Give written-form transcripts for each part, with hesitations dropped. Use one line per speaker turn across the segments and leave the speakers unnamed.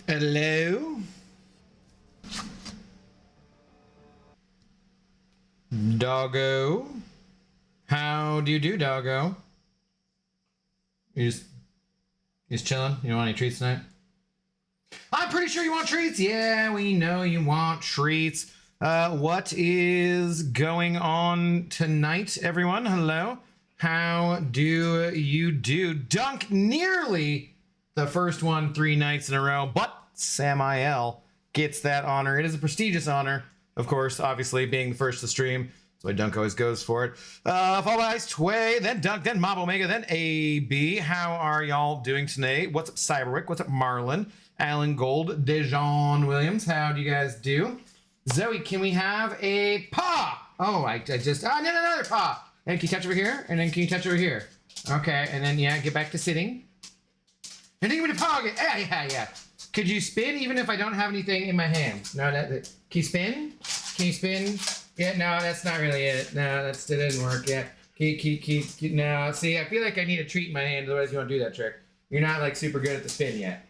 Hello? Doggo? How do you do, doggo? You just chilling? You don't want any treats tonight? I'm pretty sure you want treats. Yeah, we know you want treats. What is going on tonight, everyone? Hello? How do you do? Dunk nearly the first one 3 nights in a row, but Samael gets that honor. It is a prestigious honor, of course, obviously being the first to stream. That's why Dunk always goes for it. Followed by Ice Tway, then Dunk, then Mob Omega, then AB. How are y'all doing today? What's up, Cyberwick? What's up, Marlon? Alan Gold, Dejon Williams. How do you guys do? Zoe, can we have a paw? Oh, I just, oh, no, another paw. And can you touch over here? And then can you touch over here? Okay, and then, yeah, get back to sitting. And then give me the paw again. Yeah. Could you spin even if I don't have anything in my hand? No, can you spin? Can you spin? Yeah, no, that's not really it. No, that didn't work. Yeah, no, see, I feel like I need a treat in my hand, otherwise you won't do that trick. You're not, like, super good at the spin yet.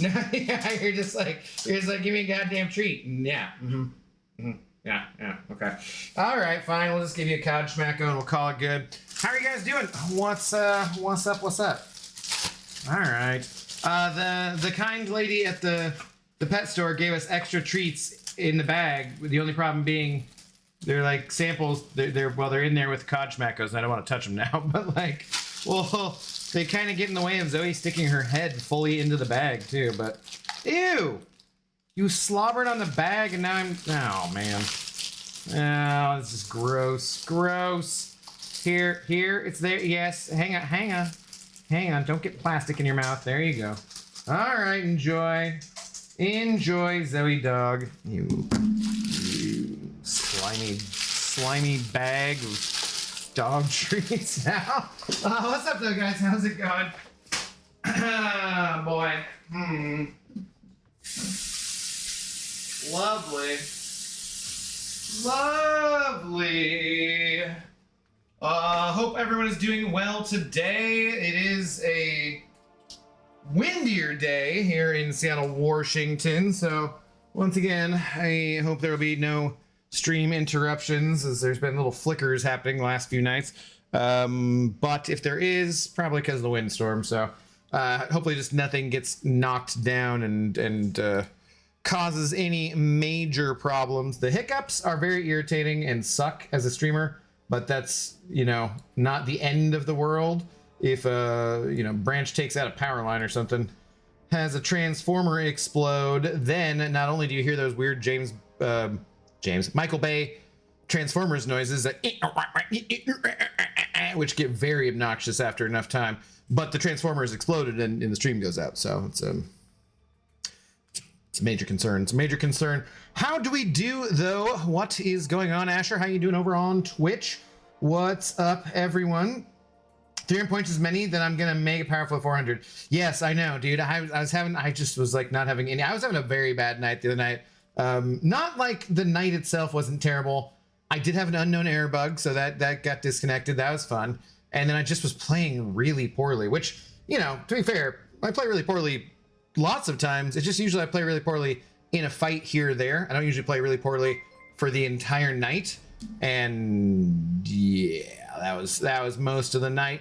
No, yeah, you're just like, give me a goddamn treat. Yeah, yeah, okay. All right, fine, we'll just give you a cod schmacko and we'll call it good. How are you guys doing? What's up? All right. The kind lady at the pet store gave us extra treats in the bag. The only problem being they're like samples. They're in there with cod schmackos, and I don't want to touch them now. But like, well, they kind of get in the way of Zoe sticking her head fully into the bag too. But ew, you slobbered on the bag, and now I'm. Oh man. Oh, this is gross. Here, it's there. Yes, hang on. Don't get plastic in your mouth. There you go. All right, enjoy, Zoe dog. You slimy bag of dog treats now. What's up though, guys? How's it going? Boy. Lovely. Hope everyone is doing well today. It is a windier day here in Seattle, Washington. So once again, I hope there will be no stream interruptions, as there's been little flickers happening the last few nights. But if there is, probably because of the windstorm. So hopefully just nothing gets knocked down and causes any major problems. The hiccups are very irritating and suck as a streamer, but that's, not the end of the world. If Branch takes out a power line or something, has a transformer explode, then not only do you hear those weird Michael Bay Transformers noises that which get very obnoxious after enough time, but the transformer is exploded and the stream goes out. So it's a major concern. How do we do though? What is going on, Asher? How you doing over on Twitch? What's up, everyone? 300 points is many, then I'm gonna make a powerful 400. Yes, I know, dude. I just was like not having any. I was having a very bad night the other night. Not like the night itself wasn't terrible. I did have an unknown error bug, so that got disconnected. That was fun. And then I just was playing really poorly, which, to be fair, I play really poorly lots of times. It's just usually I play really poorly in a fight here or there. I don't usually play really poorly for the entire night. And yeah, that was most of the night.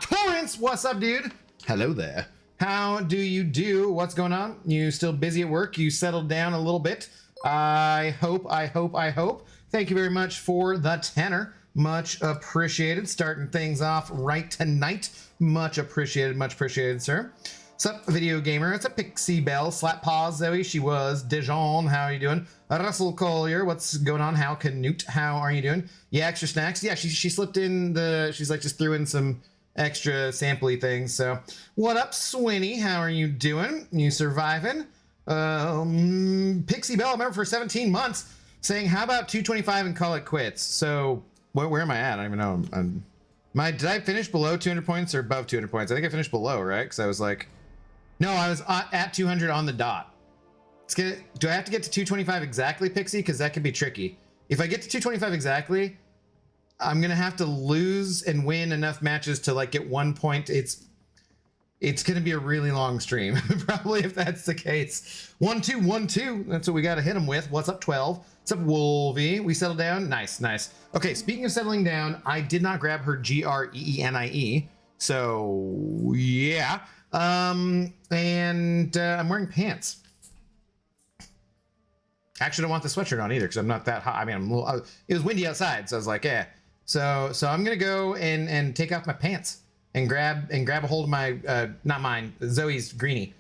Torrance, what's up, dude? Hello there. How do you do? What's going on? You still busy at work? You settled down a little bit? I hope. Thank you very much for the tenor. Much appreciated. Starting things off right tonight. Much appreciated, sir. What's up, video gamer? It's a Pixie Bell. Slap pause, Zoe. She was. Dijon, how are you doing? Russell Collier, what's going on? Hal Canute, how are you doing? Yeah, extra snacks. Yeah, she slipped in she's like just threw in some extra sampley things. So, what up, Swinny? How are you doing? You surviving? Pixie Bell, I remember for 17 months saying, how about 225 and call it quits? So, where am I at? I don't even know. Did I finish below 200 points or above 200 points? I think I finished below, right? Because I was like, no, I was at 200 on the dot. Do I have to get to 225 exactly, Pixie? Because that could be tricky. If I get to 225 exactly, I'm going to have to lose and win enough matches to like get 1 point. it's going to be a really long stream, probably, if that's the case. 1 2 1 2. That's what we got to hit him with. What's up, 12? What's up, Wolvie? We settled down. Nice, nice. Okay, speaking of settling down, I did not grab her GREENIE. So yeah. I'm wearing pants. I actually don't want the sweatshirt on either because I'm not that hot. I mean, it was windy outside, so I was like, yeah. So I'm gonna go and take off my pants and grab a hold of my not mine, Zoe's greenie.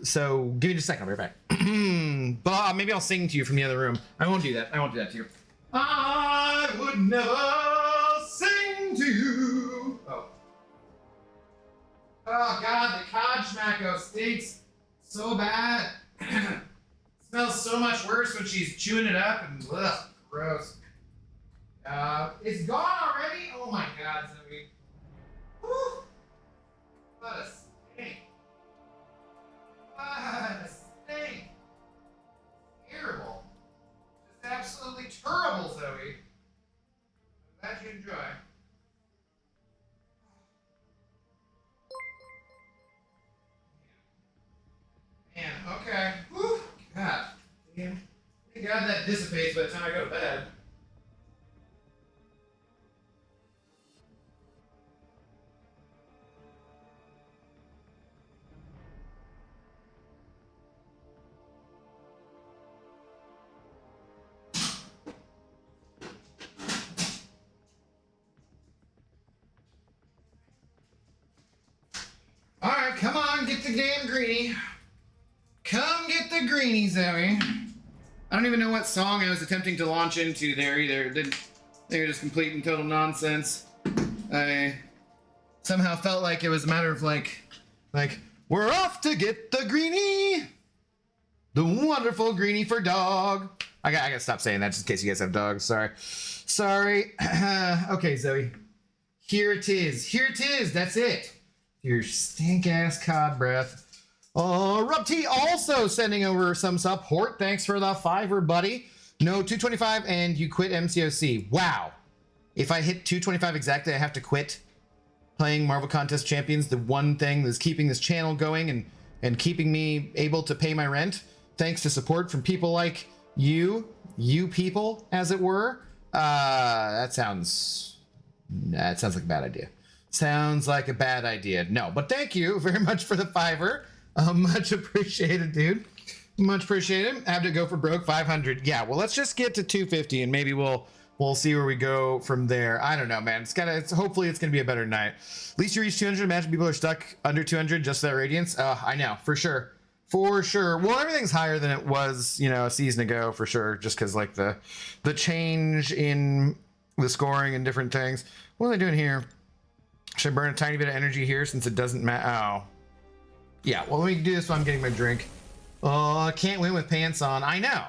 So give me just a second, I'll be right back. But maybe I'll sing to you from the other room. I won't do that. I won't do that to you. I would never sing to you. Oh God, the cod schmacko stinks so bad. Smells so much worse when she's chewing it up and ugh, gross. It's gone already? Oh my God, Zoe. Whew. What a stink. What a stink. Terrible. Just absolutely terrible, Zoe. I'm glad you enjoy. Man, okay. Whew. God damn. Thank God that dissipates by the time I go to bed. Alright, come on, get the damn greenie. Come get the greenie, Zoe. I don't even know what song I was attempting to launch into there either. They were just complete and total nonsense. I somehow felt like it was a matter of like, we're off to get the greenie. The wonderful greenie for dog. I gotta stop saying that just in case you guys have dogs. Sorry. Okay, Zoe. Here it is. Here it is. That's it. Your stink ass cod breath. Rub T also sending over some support. Thanks for the $5, buddy. No, 225 and you quit MCOC. Wow. If I hit 225 exactly, I have to quit playing Marvel Contest Champions, the one thing that's keeping this channel going and keeping me able to pay my rent. Thanks to support from people like you people, as it were. That sounds like a bad idea. Sounds like a bad idea. No, but thank you very much for the $5. Much appreciated, dude. Much appreciated. I have to go for broke 500. Yeah, well, let's just get to 250 and maybe we'll see where we go from there. I don't know, man. Hopefully it's gonna be a better night. At least you reach 200. Imagine people are stuck under 200 just for that radiance. I know, for sure. For sure. Well, everything's higher than it was, a season ago, for sure. Just because like the change in the scoring and different things. What are they doing here? Should I burn a tiny bit of energy here since it doesn't matter? Oh. Yeah, well, let me do this while I'm getting my drink. Oh, I can't win with pants on. I know.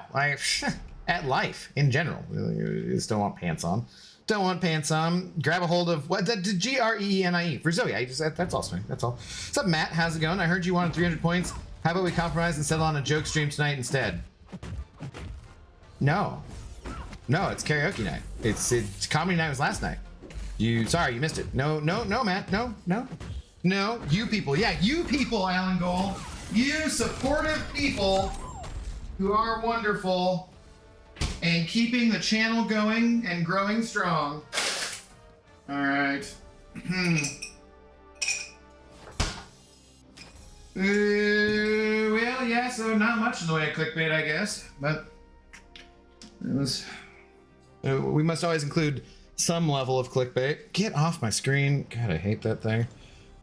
At life, in general. You just don't want pants on. Don't want pants on. Grab a hold of what? The GREENIE. For Zoe, that's all, Swing. That's all. What's up, Matt? How's it going? I heard you wanted 300 points. How about we compromise and settle on a joke stream tonight instead? No. No, it's karaoke night. It's comedy night was last night. Sorry, you missed it. No, Matt. No, you people. Yeah, you people, Alan Gold. You supportive people who are wonderful and keeping the channel going and growing strong. All right. Well, yeah, so not much in the way of clickbait, I guess, but it was. We must always include some level of clickbait. Get off my screen. God, I hate that thing.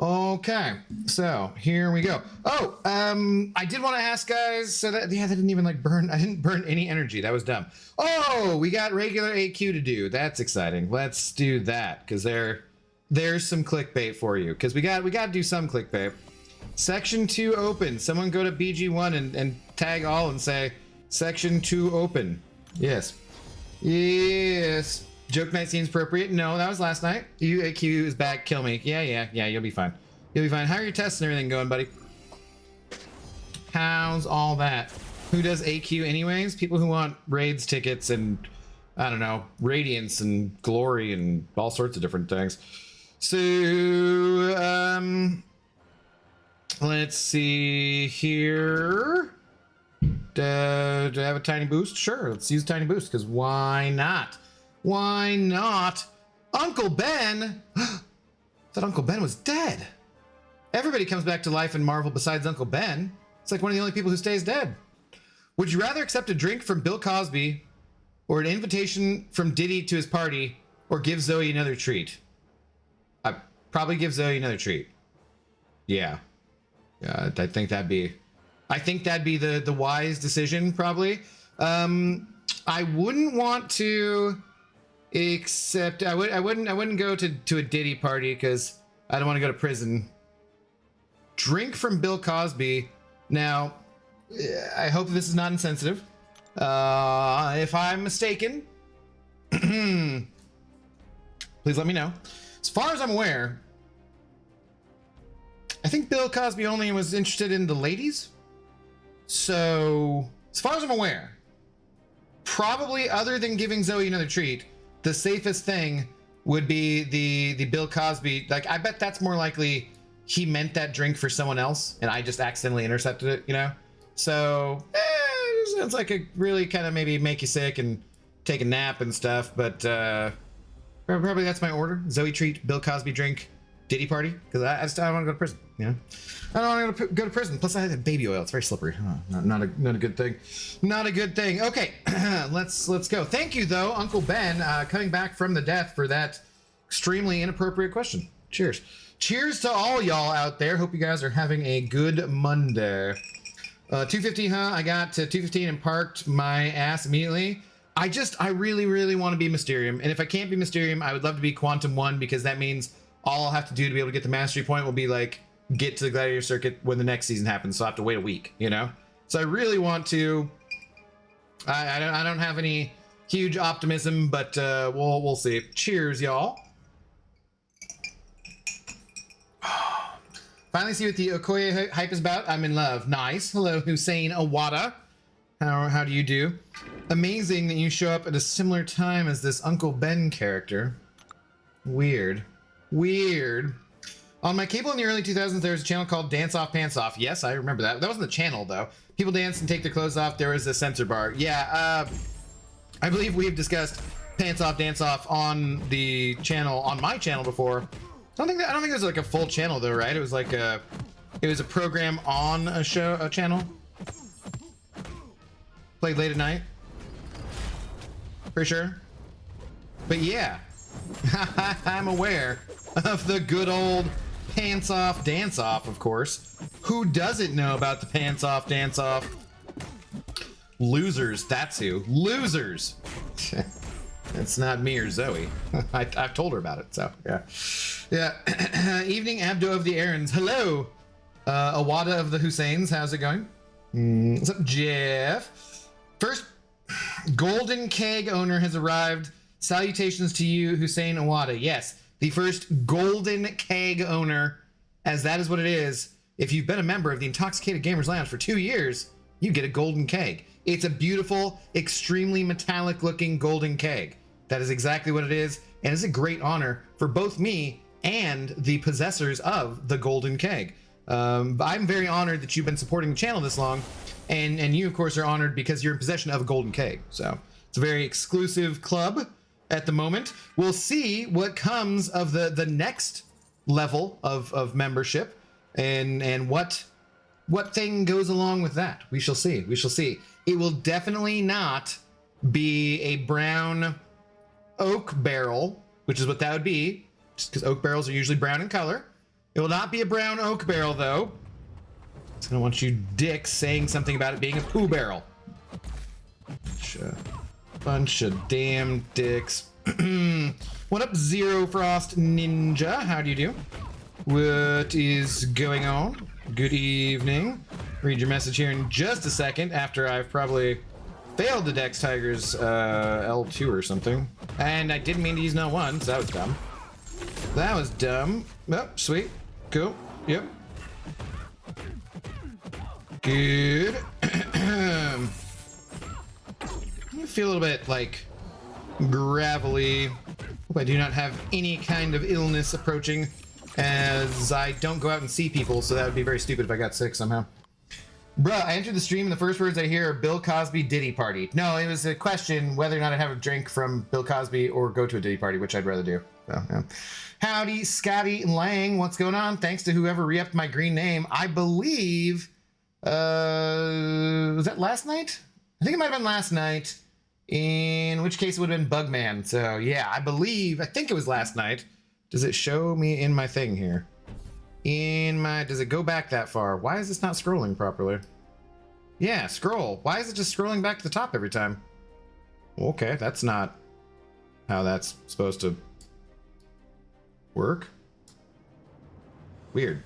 Okay, so here we go. Oh, I did want to ask guys, so that didn't even burn. I didn't burn any energy. That was dumb. Oh, we got regular AQ to do. That's exciting. Let's do that because there's some clickbait for you because we got to do some clickbait. Section 2 open. Someone go to BG1 and tag all and say section 2 open. Yes. Joke night seems appropriate. No, that was last night. AQ is back. Kill me. Yeah, you'll be fine. You'll be fine. How are your tests and everything going, buddy? How's all that? Who does AQ anyways? People who want raids tickets and, I don't know, radiance and glory and all sorts of different things. So, Let's see here. Do I have a tiny boost? Sure, let's use tiny boost, because why not? Why not? Uncle Ben? Thought Uncle Ben was dead. Everybody comes back to life in Marvel besides Uncle Ben. It's like one of the only people who stays dead. Would you rather accept a drink from Bill Cosby or an invitation from Diddy to his party, or give Zoe another treat? I'd probably give Zoe another treat. Yeah. Yeah, I think that'd be the wise decision, probably. I wouldn't want to accept. I wouldn't go to a Diddy party because I don't want to go to prison. Drink from Bill Cosby. Now, I hope this is not insensitive. If I'm mistaken, please let me know. As far as I'm aware, I think Bill Cosby only was interested in the ladies. So, as far as I'm aware, probably other than giving Zoe another treat, the safest thing would be the Bill Cosby. Like, I bet that's more likely he meant that drink for someone else and I just accidentally intercepted it, you know? So, it sounds like a really kind of maybe make you sick and take a nap and stuff, but probably that's my order. Zoe treat, Bill Cosby drink, Diddy party, because I don't want to go to prison, you know? I don't want to go to prison. Plus I had baby oil. It's very slippery. Oh, not a good thing. Not a good thing. Okay, let's go. Thank you, though, Uncle Ben, coming back from the death for that extremely inappropriate question. Cheers. Cheers to all y'all out there. Hope you guys are having a good Monday. 250, huh? I got to 215 and parked my ass immediately. I really, really want to be Mysterium. And if I can't be Mysterium, I would love to be Quantum 1, because that means all I'll have to do to be able to get the mastery point will be like get to the Gladiator Circuit when the next season happens. So I have to wait a week, you know? So I really want to. I don't have any huge optimism, but we'll see. Cheers, y'all. Finally see what the Okoye hype is about. I'm in love. Nice. Hello, Hussein Awada. How do you do? Amazing that you show up at a similar time as this Uncle Ben character. Weird. On my cable in the early 2000s, there was a channel called Dance Off Pants Off. Yes, I remember that. That wasn't the channel, though. People dance and take their clothes off. There was a censor bar. Yeah, I believe we've discussed Pants Off, Dance Off on the channel, on my channel before. I don't think it was like a full channel, though, right? It was like it was a program on a channel. Played late at night. For sure. But yeah, I'm aware of the good old Pants Off, Dance Off, of course. Who doesn't know about the Pants Off, Dance Off? Losers, that's who. Losers! It's not me or Zoe. I've told her about it, so yeah. Yeah. Evening, Abdo of the Errands. Hello! Awada of the Husseins, how's it going? What's up, Jeff? First Golden Keg owner has arrived. Salutations to you, Hussein Awada. Yes, the first Golden Keg owner, as that is what it is. If you've been a member of the Intoxicated Gamers Lounge for 2 years, you get a Golden Keg. It's a beautiful, extremely metallic looking Golden Keg. That is exactly what it is, and it's a great honor for both me and the possessors of the Golden Keg. I'm very honored that you've been supporting the channel this long, and you, of course, are honored because you're in possession of a Golden Keg. So it's a very exclusive club at the moment. We'll see what comes of the next level of membership, and what thing goes along with that. We shall see. We shall see. It will definitely not be a brown oak barrel, which is what that would be, just because oak barrels are usually brown in color. It will not be a brown oak barrel, though. I don't want you dicks saying something about it being a poo barrel. Bunch of damn dicks. What up, Zero Frost Ninja? How do you do? What is going on? Good evening. Read your message here in just a second after I've probably failed the Dex Tigers L2 or something. And I didn't mean to use L1, so that was dumb. That was dumb. Oh, sweet. Cool. Yep. Good. I feel a little bit like gravelly. Hope I do not have any kind of illness approaching as I don't go out and see people, so that would be very stupid if I got sick somehow. Bruh, I entered the stream and the first words I hear are Bill Cosby Diddy Party. No, it was a question whether or not I'd have a drink from Bill Cosby or go to a Diddy Party, which I'd rather do. So, yeah. Howdy, Scotty Lang. What's going on? Thanks to whoever re-upped my green name. I believe, was that last night? I think it might have been last night, in which case it would have been Bugman. So, yeah, I think it was last night. Does it show me in my thing here? Does it go back that far? Why is this not scrolling properly? Yeah, scroll. Why is it just scrolling back to the top every time? Okay, that's not how that's supposed to work. Weird.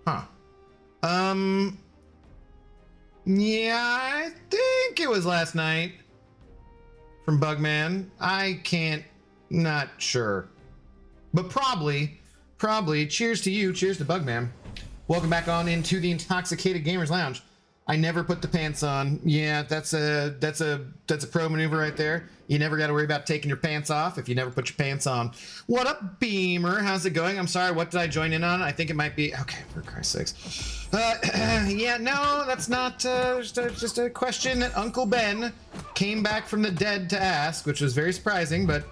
Huh. Yeah, I think it was last night from Bugman. I can't, not sure. But probably. Cheers to you. Cheers to Bugman. Welcome back on into the Intoxicated Gamers Lounge. I never put the pants on. Yeah, that's a pro maneuver right there. You never got to worry about taking your pants off if you never put your pants on. What up, Beamer? How's it going? I'm sorry, what did I join in on? I think it might be... Okay, for Christ's sakes. Yeah, no, that's not... just a question that Uncle Ben came back from the dead to ask, which was very surprising, but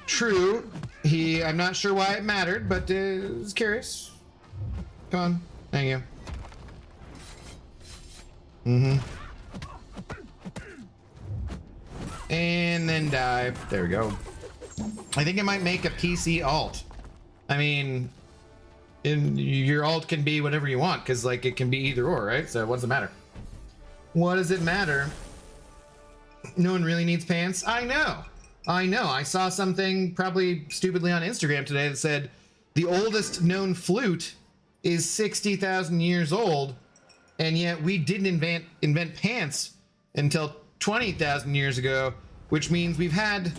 true. I'm not sure why it mattered, but was curious. Come on. Thank you. And then dive. There we go. I think it might make a PC alt. I mean, your alt can be whatever you want, because like it can be either or, right? So what does it matter? What does it matter? No one really needs pants. I know. I saw something probably stupidly on Instagram today that said the oldest known flute is 60,000 years old, and yet we didn't invent pants until 20,000 years ago, which means we've had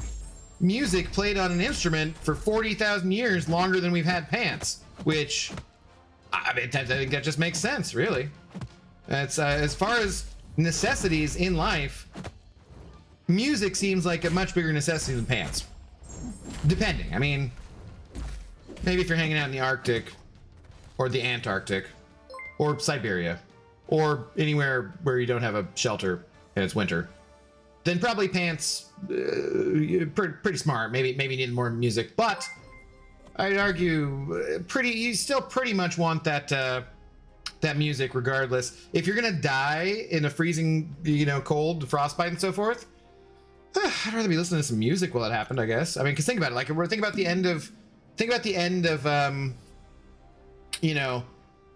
music played on an instrument for 40,000 years longer than we've had pants, which I mean, I think that just makes sense, really. That's as far as necessities in life, music seems like a much bigger necessity than pants. Depending. I mean, maybe if you're hanging out in the Arctic or the Antarctic or Siberia or anywhere where you don't have a shelter and it's winter, then probably pants, pretty smart. Maybe need more music, but I'd argue you still pretty much want that music regardless. If you're gonna die in a freezing, cold, frostbite and so forth, I'd rather be listening to some music while it happened, I guess. I mean, because think about it. Like, think about the end of,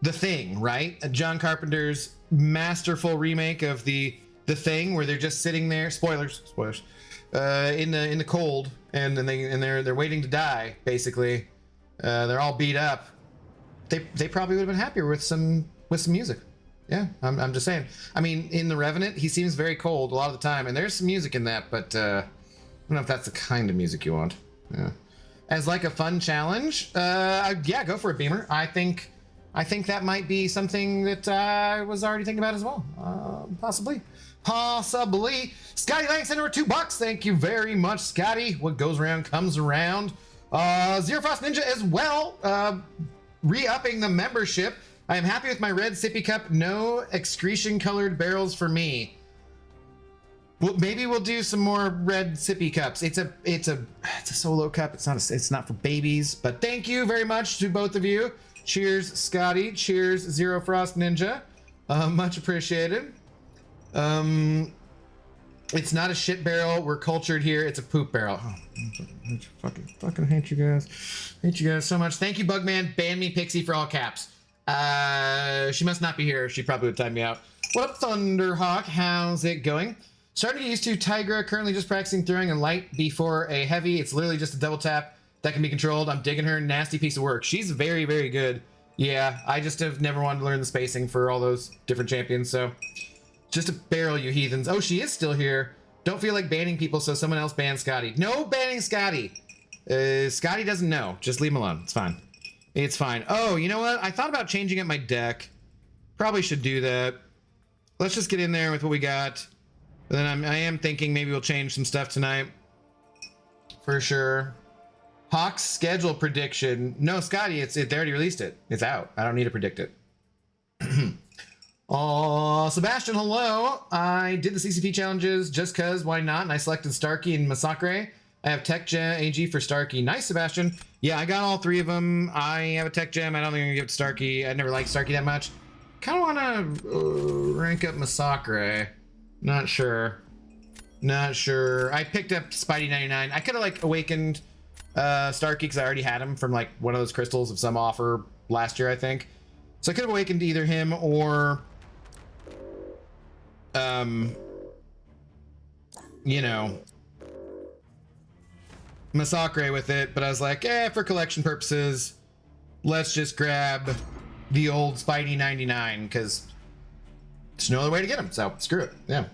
The Thing, right? John Carpenter's masterful remake of the Thing, where they're just sitting there. Spoilers. In the cold, and they're waiting to die. Basically, they're all beat up. They probably would have been happier with some music. Yeah, I'm just saying. I mean, in The Revenant, he seems very cold a lot of the time, and there's some music in that, but I don't know if that's the kind of music you want. Yeah. As like a fun challenge, yeah, go for it, Beamer. I think that might be something that I was already thinking about as well. Possibly. Scotty Lang sent over $2. Thank you very much, Scotty. What goes around comes around. Zero Frost Ninja as well, re-upping the membership. I am happy with my red sippy cup. No excretion colored barrels for me. Well, maybe we'll do some more red sippy cups. It's a solo cup. It's not for babies. But thank you very much to both of you. Cheers, Scotty. Cheers, Zero Frost Ninja. Much appreciated. It's not a shit barrel. We're cultured here. It's a poop barrel. Oh, fucking hate you guys. Hate you guys so much. Thank you, Bugman. Ban me, Pixie, for all caps. She must not be here. She probably would time me out. What up, Thunderhawk? How's it going? Starting to get used to Tigra. Currently just practicing throwing a light before a heavy. It's literally just a double tap that can be controlled. I'm digging her. Nasty piece of work. She's very, very good. Yeah, I just have never wanted to learn the spacing for all those different champions, so just a barrel, you heathens. Oh, she is still here. Don't feel like banning people, so someone else ban Scotty. No banning Scotty. Scotty doesn't know. Just leave him alone. It's fine. It's fine. Oh, you know what? I thought about changing up my deck. Probably should do that. Let's just get in there with what we got. But then I am thinking maybe we'll change some stuff tonight. For sure. Hawk's schedule prediction. No, Scotty, they already released it. It's out. I don't need to predict it. Oh, Sebastian, hello. I did the CCP challenges just cause, why not? And I selected Starkey and Massacre. I have Tech Gem AG for Starkey. Nice, Sebastian. Yeah, I got all 3 of them. I have a Tech Gem. I don't think I'm gonna give it to Starkey. I never liked Starkey that much. Kind of want to rank up Massacre. Not sure. Not sure. I picked up Spidey 99. I could have like awakened Starkey because I already had him from like one of those crystals of some offer last year, I think. So I could have awakened either him or you know, Massacre with it, but I was like, for collection purposes, let's just grab the old Spidey 99 because there's no other way to get him. So screw it. Yeah.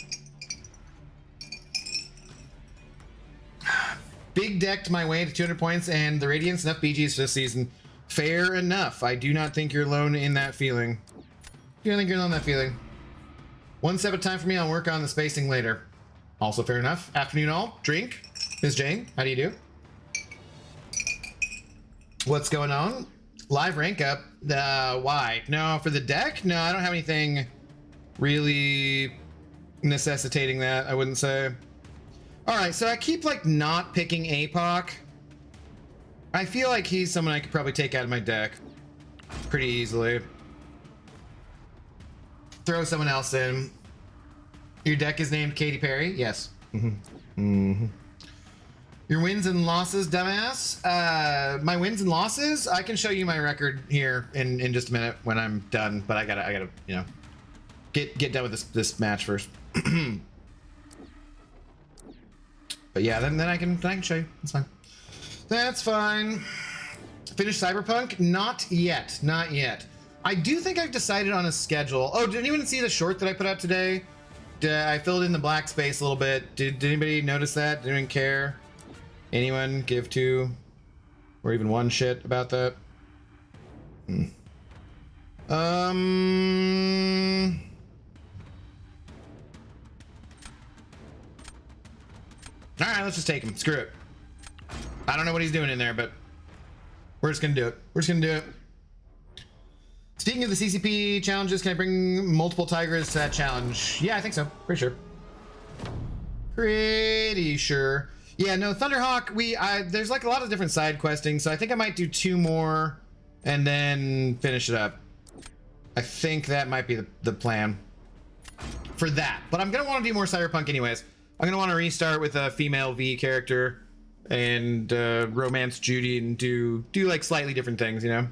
Big decked my way to 200 points and the Radiance enough BGs this season. Fair enough. I do not think you're alone in that feeling. You don't think you're alone in that feeling. One step at a time for me. I'll work on the spacing later. Also fair enough. Afternoon all. Drink. Ms. Jane, how do you do? What's going on? Live rank up. Why? No, for the deck? No, I don't have anything really necessitating that, I wouldn't say. Alright, so I keep like not picking APOC. I feel like he's someone I could probably take out of my deck pretty easily. Throw someone else in. Your deck is named Katy Perry? Yes. Your wins and losses, dumbass? My wins and losses? I can show you my record here in just a minute when I'm done, but I gotta, you know, get done with this match first. But yeah, then I can show you. That's fine. That's fine. Finished Cyberpunk? Not yet. Not yet. I do think I've decided on a schedule. Oh, did anyone see the short that I put out today? I filled in the black space a little bit. Did anybody notice that? Did anyone care? Anyone give two or even one shit about that? All right, let's just take him. Screw it. I don't know what he's doing in there, but we're just gonna do it. We're just gonna do it. Speaking of the CCP challenges, can I bring multiple tigers to that challenge? Yeah, I think so. Pretty sure. Pretty sure. Yeah, no, Thunderhawk, there's like a lot of different side questing, so I think I might do 2 more and then finish it up. I think that might be the plan for that. But I'm gonna want to do more Cyberpunk anyways. I'm gonna want to restart with a female V character and romance Judy and do like slightly different things, you know?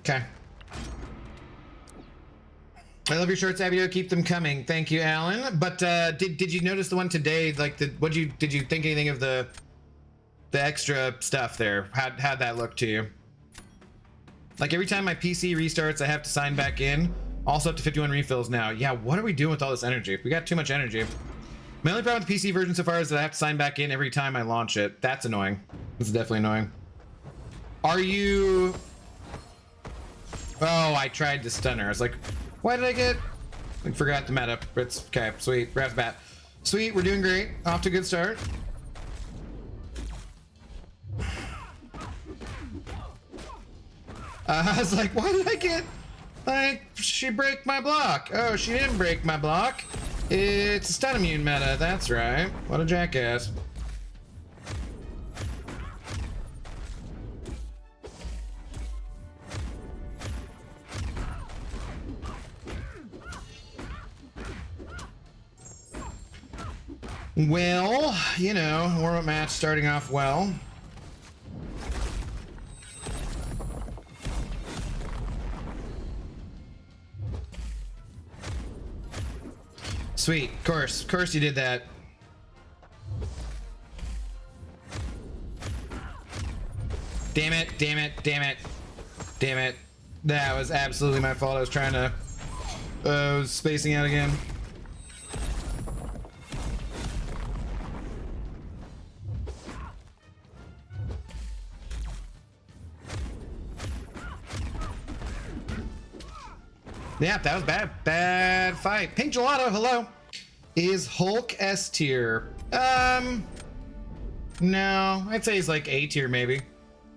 Okay. I love your shorts, Abio. Keep them coming. Thank you, Alan. But did you notice the one today? Like, did you think anything of the extra stuff there? How'd that look to you? Like every time my PC restarts, I have to sign back in. Also up to 51 refills now. Yeah, what are we doing with all this energy? We got too much energy. My only problem with the PC version so far is that I have to sign back in every time I launch it. That's annoying. This is definitely annoying. Are you... Oh, I tried to stun her. I was like, why did I get... I forgot the meta. It's okay. Sweet. Right off the bat. Sweet. We're doing great. Off to a good start. I was like, why did I get... Like, she break my block. Oh, she didn't break my block. It's a stun immune meta. That's right. What a jackass. Well, you know, warm-up match starting off well. Sweet, of course you did that. Damn it, damn it, damn it, damn it. That was absolutely my fault. I was trying to, I was spacing out again. Yeah, that was bad. Bad fight. Pink Gelato, hello. Is Hulk S tier? No, I'd say he's like A tier maybe.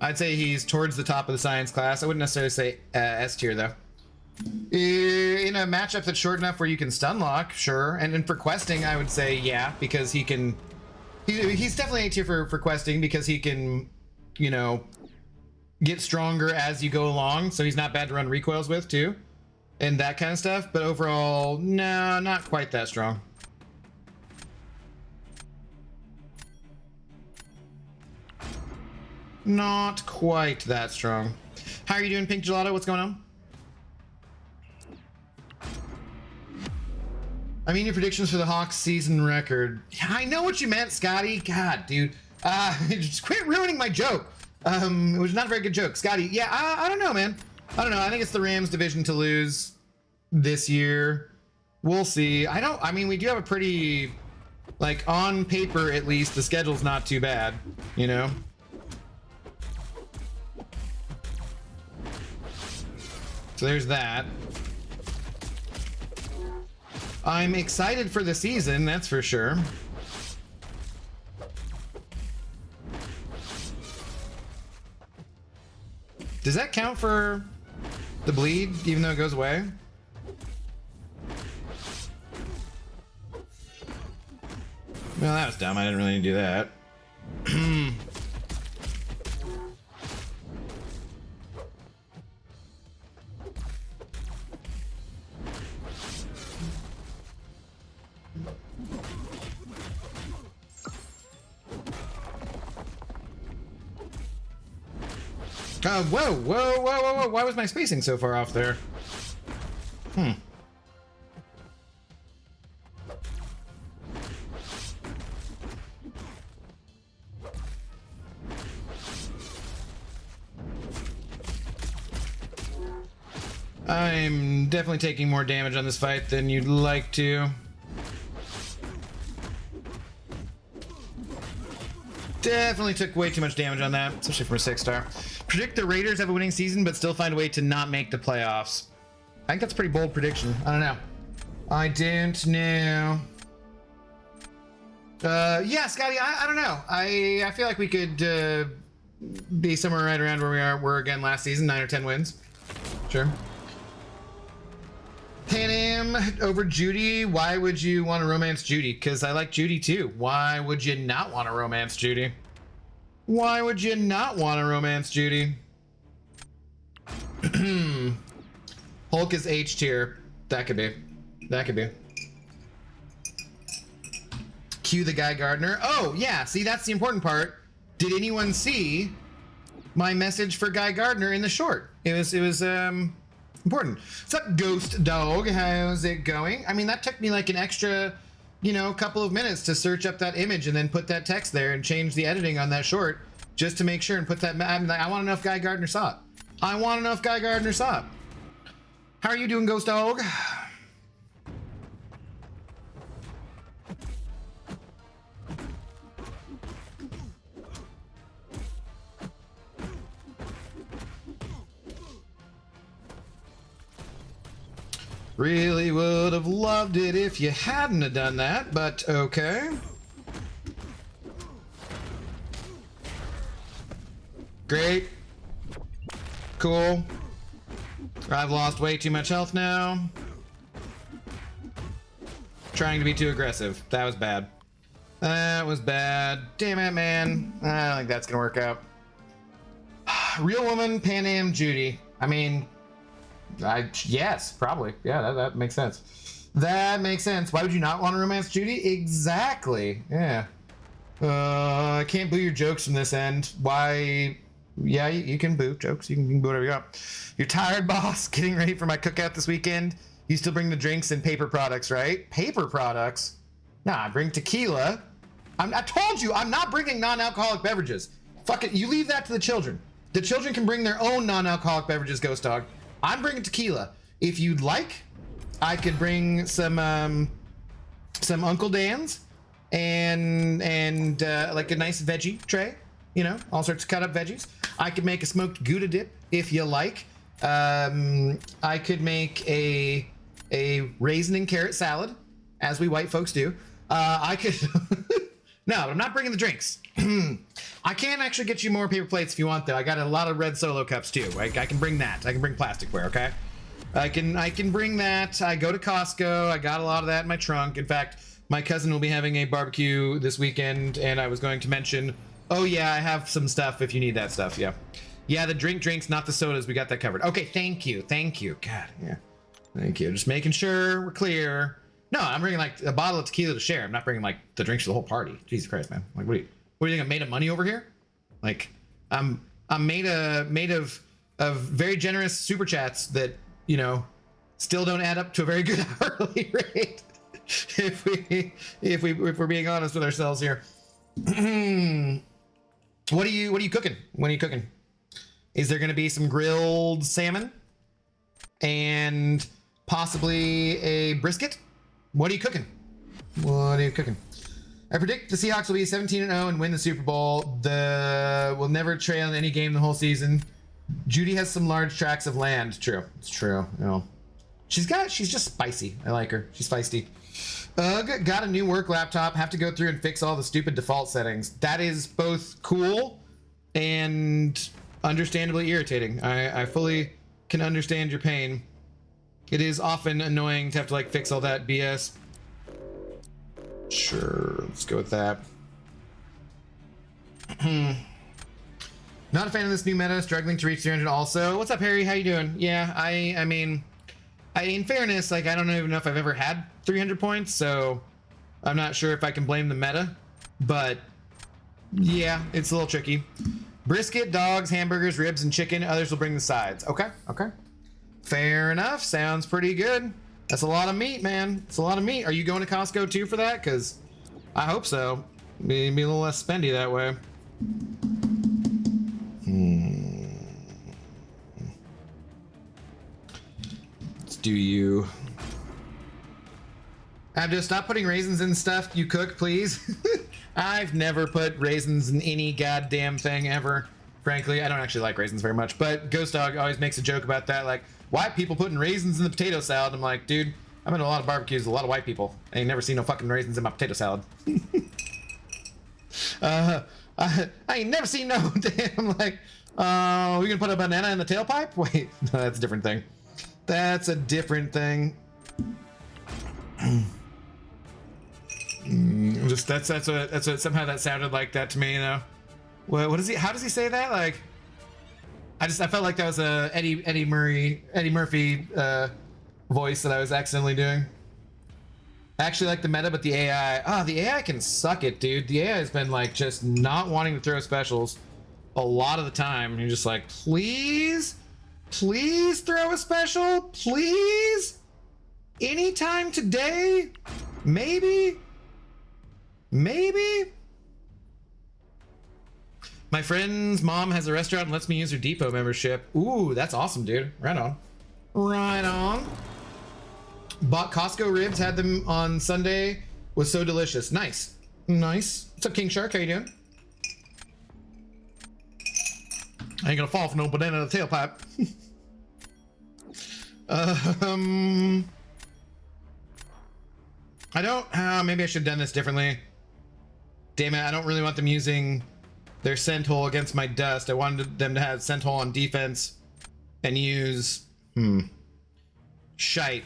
I'd say he's towards the top of the science class. I wouldn't necessarily say S tier though. In a matchup that's short enough where you can stun lock, sure. And then for questing, I would say yeah, because he can. He's definitely A tier for questing because he can, you know, get stronger as you go along. So he's not bad to run recoils with too, and that kind of stuff. But overall, no, not quite that strong. Not quite that strong. How are you doing, Pink Gelato? What's going on? I mean, your predictions for the Hawks season record. Yeah, I know what you meant, Scotty. God, dude. Just quit ruining my joke. It was not a very good joke. Scotty, yeah, I don't know, man. I don't know. I think it's the Rams division to lose this year. We'll see. I mean, we do have a pretty, like, on paper, at least, the schedule's not too bad, you know? So there's that. I'm excited for the season, that's for sure. Does that count for the bleed, even though it goes away? Well, that was dumb. I didn't really need to do that. Whoa. Why was my spacing so far off there? I'm definitely taking more damage on this fight than you'd like to. Definitely took way too much damage on that, especially from a 6-star. Predict the Raiders have a winning season, but still find a way to not make the playoffs. I think that's a pretty bold prediction. I don't know. I don't know. Yeah, Scotty, I don't know. I feel like we could be somewhere right around where we were again last season, 9 or 10 wins. Sure. Pan Am over Judy. Why would you want to romance Judy? Because I like Judy too. Why would you not want to romance Judy? Why would you not want to romance Judy? Hulk is H tier. That could be. That could be. Cue the Guy Gardner. Oh, yeah. See, that's the important part. Did anyone see my message for Guy Gardner in the short? It was important. What's up, Ghost Dog? How's it going? I mean, that took me like an extra, you know, couple of minutes to search up that image and then put that text there and change the editing on that short just to make sure and put that. I want to know if Guy Gardner saw it. I want to know if Guy Gardner saw it. How are you doing, Ghost Dog? Really would have loved it if you hadn't have done that, but okay. Great. Cool. I've lost way too much health now. Trying to be too aggressive. That was bad. That was bad. Damn it, man. I don't think that's gonna work out. Real woman, Pan Am, Judy. I mean, yes, probably. Yeah, that makes sense. That makes sense. Why would you not want to romance Judy? Exactly. Yeah. I can't boo your jokes from this end. Why? Yeah, you can boo jokes. You can boo whatever you want. You're tired, boss? Getting ready for my cookout this weekend? You still bring the drinks and paper products, right? Paper products? Nah, I bring tequila. I told you, I'm not bringing non-alcoholic beverages. Fuck it, you leave that to the children. The children can bring their own non-alcoholic beverages, Ghost Dog. I'm bringing tequila. If you'd like, I could bring some Uncle Dan's and like a nice veggie tray. You know, all sorts of cut up veggies. I could make a smoked Gouda dip if you like. I could make a raisin and carrot salad, as we white folks do. I could. No, I'm not bringing the drinks. I can actually get you more paper plates if you want, though. I got a lot of red Solo cups too. I can bring that. I can bring plasticware. Okay. I can bring that. I go to Costco. I got a lot of that in my trunk. In fact, my cousin will be having a barbecue this weekend, and I was going to mention, oh yeah, I have some stuff if you need that stuff. Yeah. Yeah, the drinks, not the sodas. We got that covered. Okay, thank you. God, yeah. Thank you. Just making sure we're clear. No, I'm bringing like a bottle of tequila to share. I'm not bringing like the drinks for the whole party. Jesus Christ, man. Like, what do you think? I'm made of money over here? Like, I'm made of very generous super chats that, you know, still don't add up to a very good hourly rate. if we're being honest with ourselves here. What are you cooking? When are you cooking? Is there going to be some grilled salmon and possibly a brisket? What are you cooking? I predict the Seahawks will be 17-0 and win the Super Bowl. Will never trail in any game the whole season. Judy has some large tracts of land. True. It's true. You know, she's just spicy. I like her. She's feisty. Got a new work laptop. Have to go through and fix all the stupid default settings. That is both cool and understandably irritating. I fully can understand your pain. It is often annoying to have to like fix all that BS. Sure, let's go with that. Not a fan of this new meta, struggling to reach 300 also. What's up, Harry? How you doing? Yeah, I mean, in fairness, like, I don't even know if I've ever had 300 points, so I'm not sure if I can blame the meta, but yeah, it's a little tricky. Brisket, dogs, hamburgers, ribs, and chicken. Others will bring the sides. Okay. Fair enough. Sounds pretty good. That's a lot of meat, man. It's a lot of meat. Are you going to Costco too for that? Because I hope so. Be a little less spendy that way. Let's do you. Abdo, stop putting raisins in stuff you cook, please. I've never put raisins in any goddamn thing ever. Frankly, I don't actually like raisins very much, but Ghost Dog always makes a joke about that, like, why people putting raisins in the potato salad? I'm like, dude, I've been to a lot of barbecues with a lot of white people. I ain't never seen no fucking raisins in my potato salad. I ain't never seen no damn, like, we gonna put a banana in the tailpipe? Wait, no, that's a different thing. That's a different thing. Just that's what somehow that sounded like that to me, you know. What is he? How does he say that? Like, I felt like that was a Eddie Murphy voice that I was accidentally doing. I actually like the meta, but the AI, the AI can suck it, dude. The AI has been like just not wanting to throw specials a lot of the time. You're just like, please throw a special, please. Anytime today, maybe. My friend's mom has a restaurant and lets me use her depot membership. Ooh, that's awesome, dude. Right on. Bought Costco ribs, had them on Sunday. Was so delicious. Nice. What's up, King Shark? How you doing? I ain't gonna fall for no banana in the tailpipe. I don't, maybe I should have done this differently. Damn it, I don't really want them using their scent hole against my dust. I wanted them to have scent hole on defense and use, shite.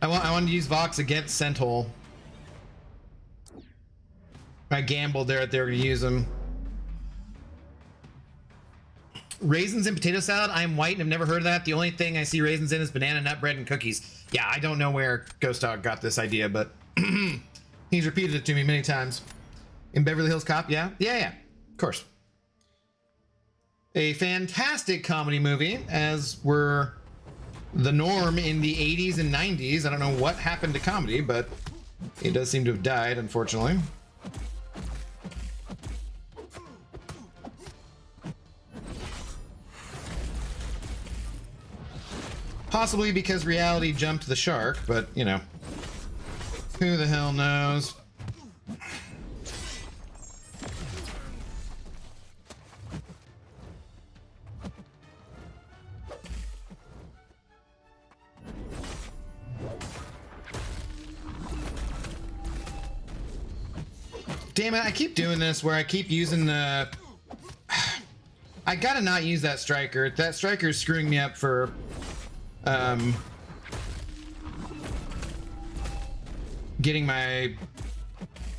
I wanted to use Vox against scent hole. I gambled there that they were going to use them. Raisins in potato salad? I'm white and I've never heard of that. The only thing I see raisins in is banana nut bread and cookies. Yeah, I don't know where Ghost Dog got this idea, but he's repeated it to me many times. In Beverly Hills Cop, yeah, of course. A fantastic comedy movie, as were the norm in the 80s and 90s. I don't know what happened to comedy, but it does seem to have died, unfortunately. Possibly because reality jumped the shark, but, you know, who the hell knows? Damn it, I keep doing this where I keep using the... I gotta not use that striker. That striker is screwing me up for... getting my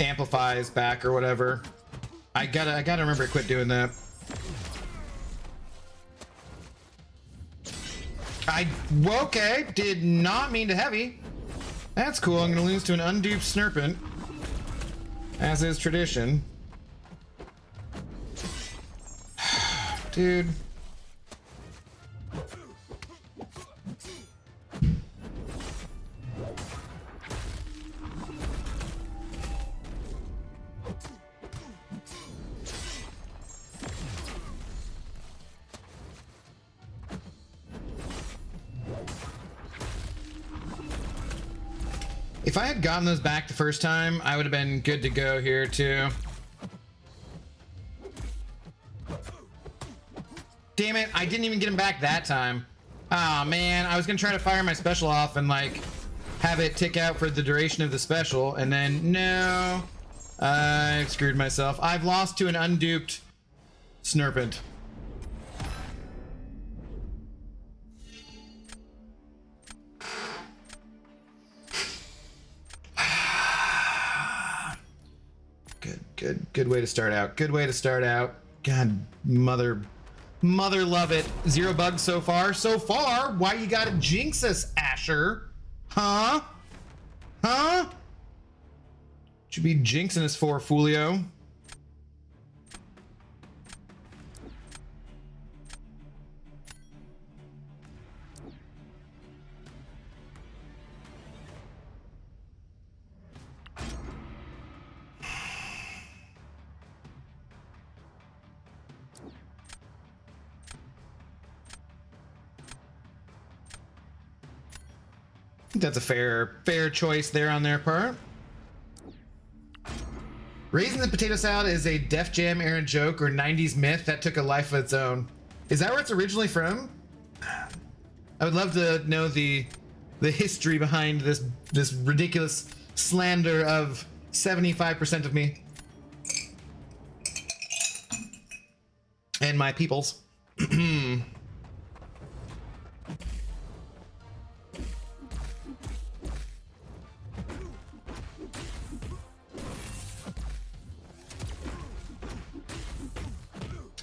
amplifies back or whatever. I gotta remember to quit doing that. Okay, did not mean to heavy. That's cool. I'm gonna lose to an unduped Snurpant, as is tradition. Dude. If I had gotten those back the first time, I would have been good to go here too. Damn it, I didn't even get him back that time. Oh man, I was gonna try to fire my special off and like have it tick out for the duration of the special, and then no, I screwed myself. I've lost to an unduped Snurpant. Good way to start out. Good way to start out. God, mother love it. 0 bugs so far. So far, why you gotta jinx us, Asher? Huh? Huh? Should be jinxing us for, Foolio. That's a fair choice there on their part. Raising the potato salad is a Def Jam era joke or 90s myth that took a life of its own. Is that where it's originally from? I would love to know the history behind this ridiculous slander of 75% of me and my peoples.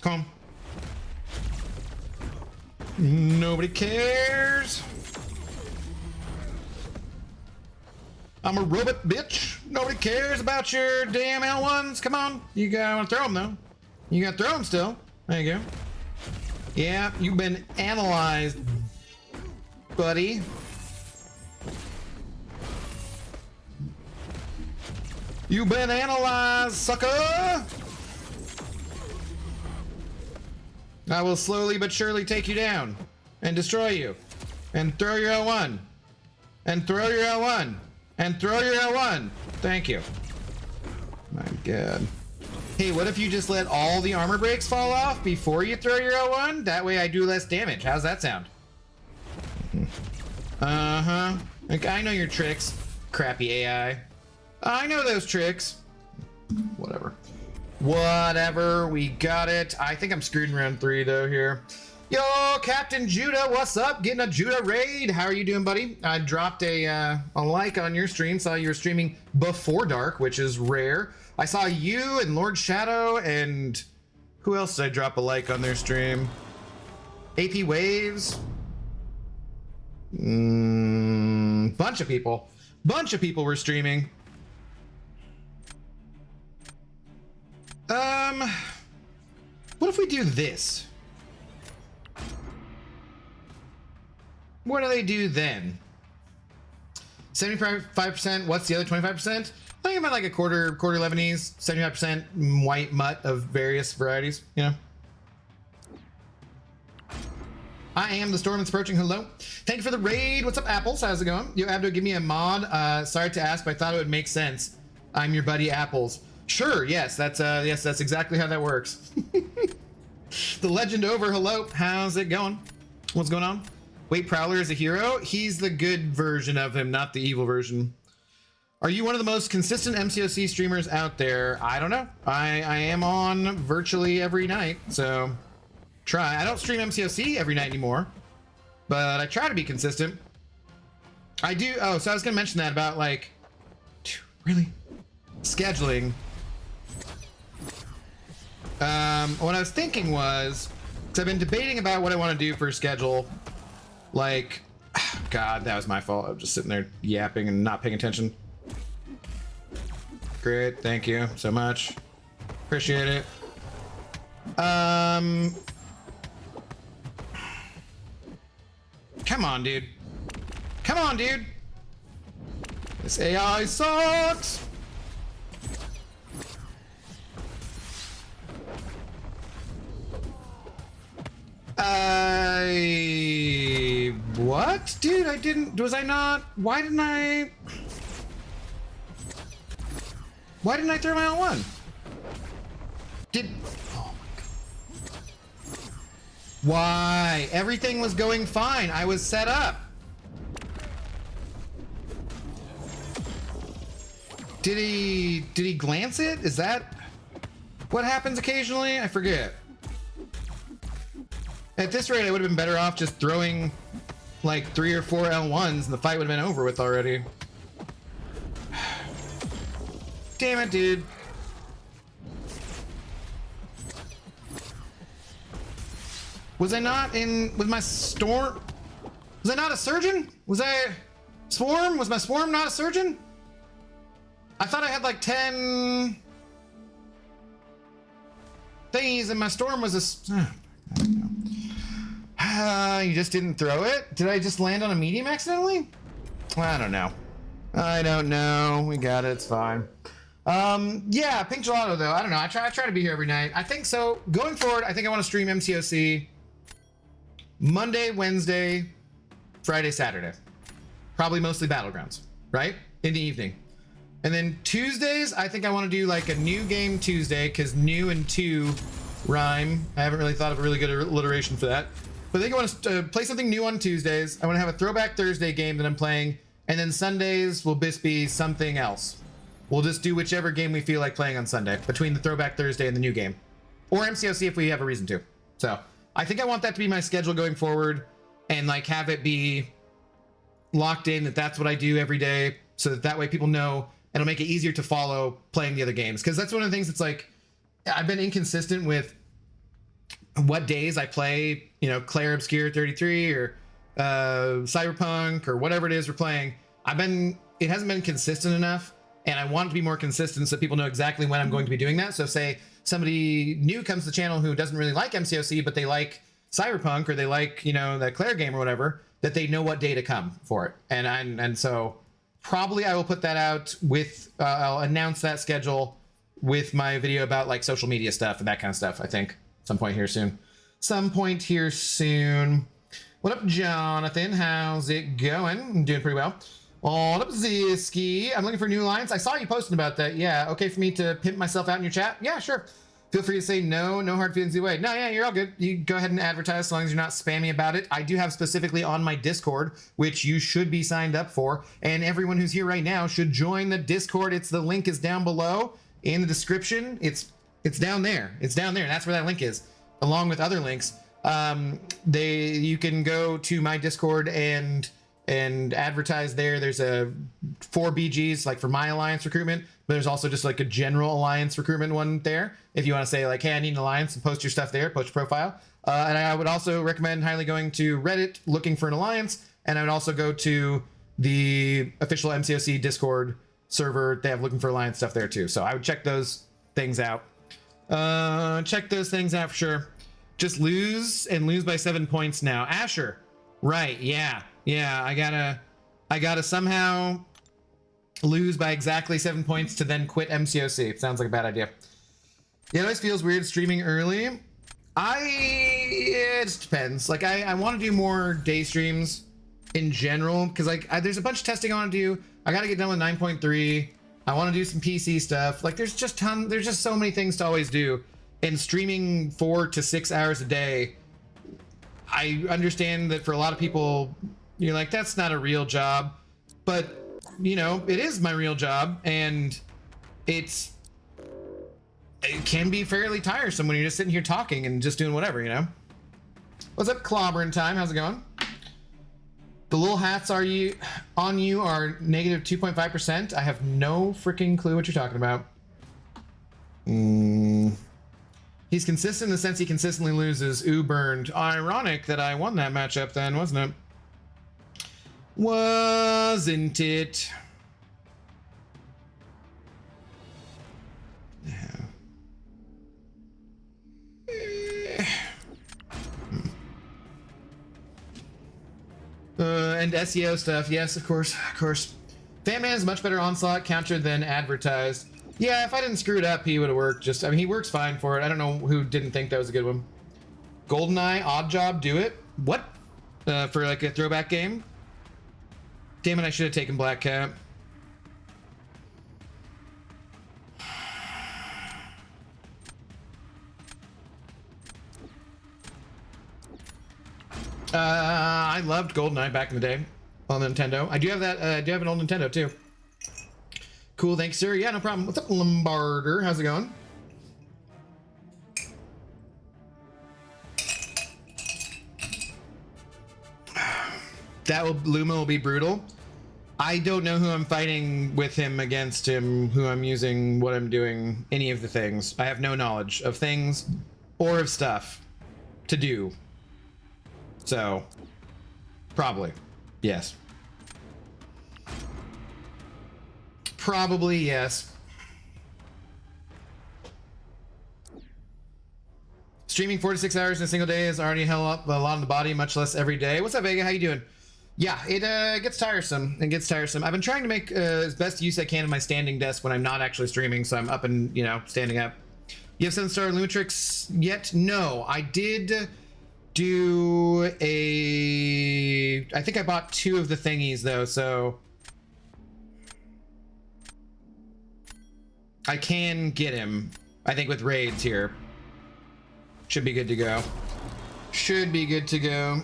Come on. Nobody cares. I'm a robot, bitch. Nobody cares about your damn L1s. Come on. You gotta throw them, though. You gotta throw them still. There you go. Yeah, you've been analyzed, buddy. You've been analyzed, sucker. I will slowly but surely take you down and destroy you and throw your L1 and throw your L1 and throw your L1. Thank you. My God. Hey, what if you just let all the armor breaks fall off before you throw your L1? That way I do less damage. How's that sound? Uh-huh. Like, I know your tricks, crappy AI. I know those tricks. Whatever. Whatever, we got it. I think I'm screwed in round 3 though here. Yo, Captain Judah, what's up? Getting a Judah raid. How are you doing, buddy? I dropped a like on your stream. Saw you were streaming before dark, which is rare. I saw you and Lord Shadow and who else did I drop a like on their stream? AP Waves. Bunch of people. Bunch of people were streaming. What if we do this? What do they do then? 75%, what's the other 25%? I think about like a quarter Lebanese, 75% white mutt of various varieties, you know? I am the storm that's approaching. Hello. Thank you for the raid. What's up, Apples? How's it going? Yo, Abdo, give me a mod. Sorry to ask, but I thought it would make sense. I'm your buddy, Apples. Sure. Yes, that's exactly how that works. The legend over. Hello. How's it going? What's going on? Wait, Prowler is a hero? He's the good version of him, not the evil version. Are you one of the most consistent MCOC streamers out there? I don't know. I am on virtually every night, so try. I don't stream MCOC every night anymore, but I try to be consistent. I do. Oh, so I was gonna mention that about like, really, scheduling. What I was thinking was, because I've been debating about what I want to do for a schedule. Like, God, that was my fault. I was just sitting there yapping and not paying attention. Great, thank you so much. Appreciate it. Come on, dude. Come on, dude. This AI sucks. What? Dude, I didn't... Was I not... Why didn't I throw my L1? Oh my God. Why? Everything was going fine. I was set up. Did he glance it? Is that what happens occasionally? I forget. At this rate, I would have been better off just throwing like 3 or 4 L1s and the fight would have been over with already. Damn it, dude. Was I not in with my storm? Was I not a surgeon? Was I swarm? Was my swarm not a surgeon? I thought I had like 10 thingies and my storm was a... I don't know. You just didn't throw it? Did I just land on a medium accidentally? I don't know. I don't know. We got it. It's fine. Yeah, Pink Gelato though. I don't know. I try to be here every night. I think so. Going forward, I think I want to stream MCOC Monday, Wednesday, Friday, Saturday. Probably mostly Battlegrounds, right? In the evening. And then Tuesdays, I think I want to do like a new game Tuesday because new and two rhyme. I haven't really thought of a really good alliteration for that. But I think I want to play something new on Tuesdays. I want to have a Throwback Thursday game that I'm playing. And then Sundays will just be something else. We'll just do whichever game we feel like playing on Sunday between the Throwback Thursday and the new game. Or MCOC if we have a reason to. So I think I want that to be my schedule going forward and like have it be locked in that that's what I do every day. So that way people know and it'll make it easier to follow playing the other games. Because that's one of the things that's like, I've been inconsistent with what days I play, you know, Claire Obscure 33 or Cyberpunk or whatever it is we're playing. It hasn't been consistent enough and I want it to be more consistent so people know exactly when I'm going to be doing that. So say somebody new comes to the channel who doesn't really like MCOC, but they like Cyberpunk or they like, you know, that Claire game or whatever, that they know what day to come for it. And so probably I will put that out with, I'll announce that schedule with my video about like social media stuff and that kind of stuff, I think. Some point here soon. What up, Jonathan? How's it going? I'm doing pretty well. What up, Ziski? I'm looking for new lines. I saw you posting about that. Yeah, okay for me to pimp myself out in your chat? Yeah, sure. Feel free to say no hard feelings either way. No, yeah, you're all good. You go ahead and advertise as long as you're not spammy about it. I do have specifically on my Discord, which you should be signed up for. And everyone who's here right now should join the Discord. The link is down below in the description. It's down there. It's down there. That's where that link is, along with other links. You can go to my Discord and advertise there. There's 4 BGs like for my alliance recruitment, but there's also just like a general alliance recruitment one there. If you want to say like, hey, I need an alliance, and post your stuff there, post your profile. And I would also recommend highly going to Reddit looking for an alliance, and I would also go to the official MCOC Discord server. They have looking for alliance stuff there too. So I would check those things out. Check those things out for sure. Just lose by 7 points now. Asher, right? Yeah. I gotta somehow lose by exactly 7 points to then quit MCOC. It sounds like a bad idea. It always feels weird streaming early. it just depends. Like I want to do more day streams in general because like there's a bunch of testing I want to do. I got to get done with 9.3. I want to do some PC stuff. Like there's just so many things to always do. And streaming 4 to 6 hours a day, I understand that for a lot of people, you're like, that's not a real job. But, you know, it is my real job. And it can be fairly tiresome when you're just sitting here talking and just doing whatever, you know? What's up, Clobbering Time? How's it going? The little hats on you are negative 2.5%. I have no freaking clue what you're talking about. He's consistent in the sense he consistently loses. Ooh, burned. Ironic that I won that matchup then, wasn't it? Wasn't it? And SEO stuff, yes, of course, of course. Fatman is much better onslaught counter than advertised. Yeah, if I didn't screw it up, he would have worked. Just, I mean, he works fine for it. I don't know who didn't think that was a good one. GoldenEye, Odd Job, do it. What? For like a throwback game? Damn it, I should have taken Black Cat. I loved GoldenEye back in the day on the Nintendo. I do have that. I do have an old Nintendo too. Cool, thanks, sir. Yeah, no problem. What's up, Lombarder? How's it going? Luma will be brutal. I don't know who I'm fighting with him, against him, who I'm using, what I'm doing, any of the things. I have no knowledge of things or of stuff to do. So, probably, yes. Probably, yes. Streaming 4 to 6 hours in a single day is already hell up a lot on the body, much less every day. What's up, Vega? How you doing? Yeah, it gets tiresome. It gets tiresome. I've been trying to make as best use I can of my standing desk when I'm not actually streaming, so I'm up and, you know, standing up. You have 7-star Lumitrix yet? No, I did do I think I bought 2 of the thingies though, so I can get him, I think, with raids here. Should be good to go. Should be good to go.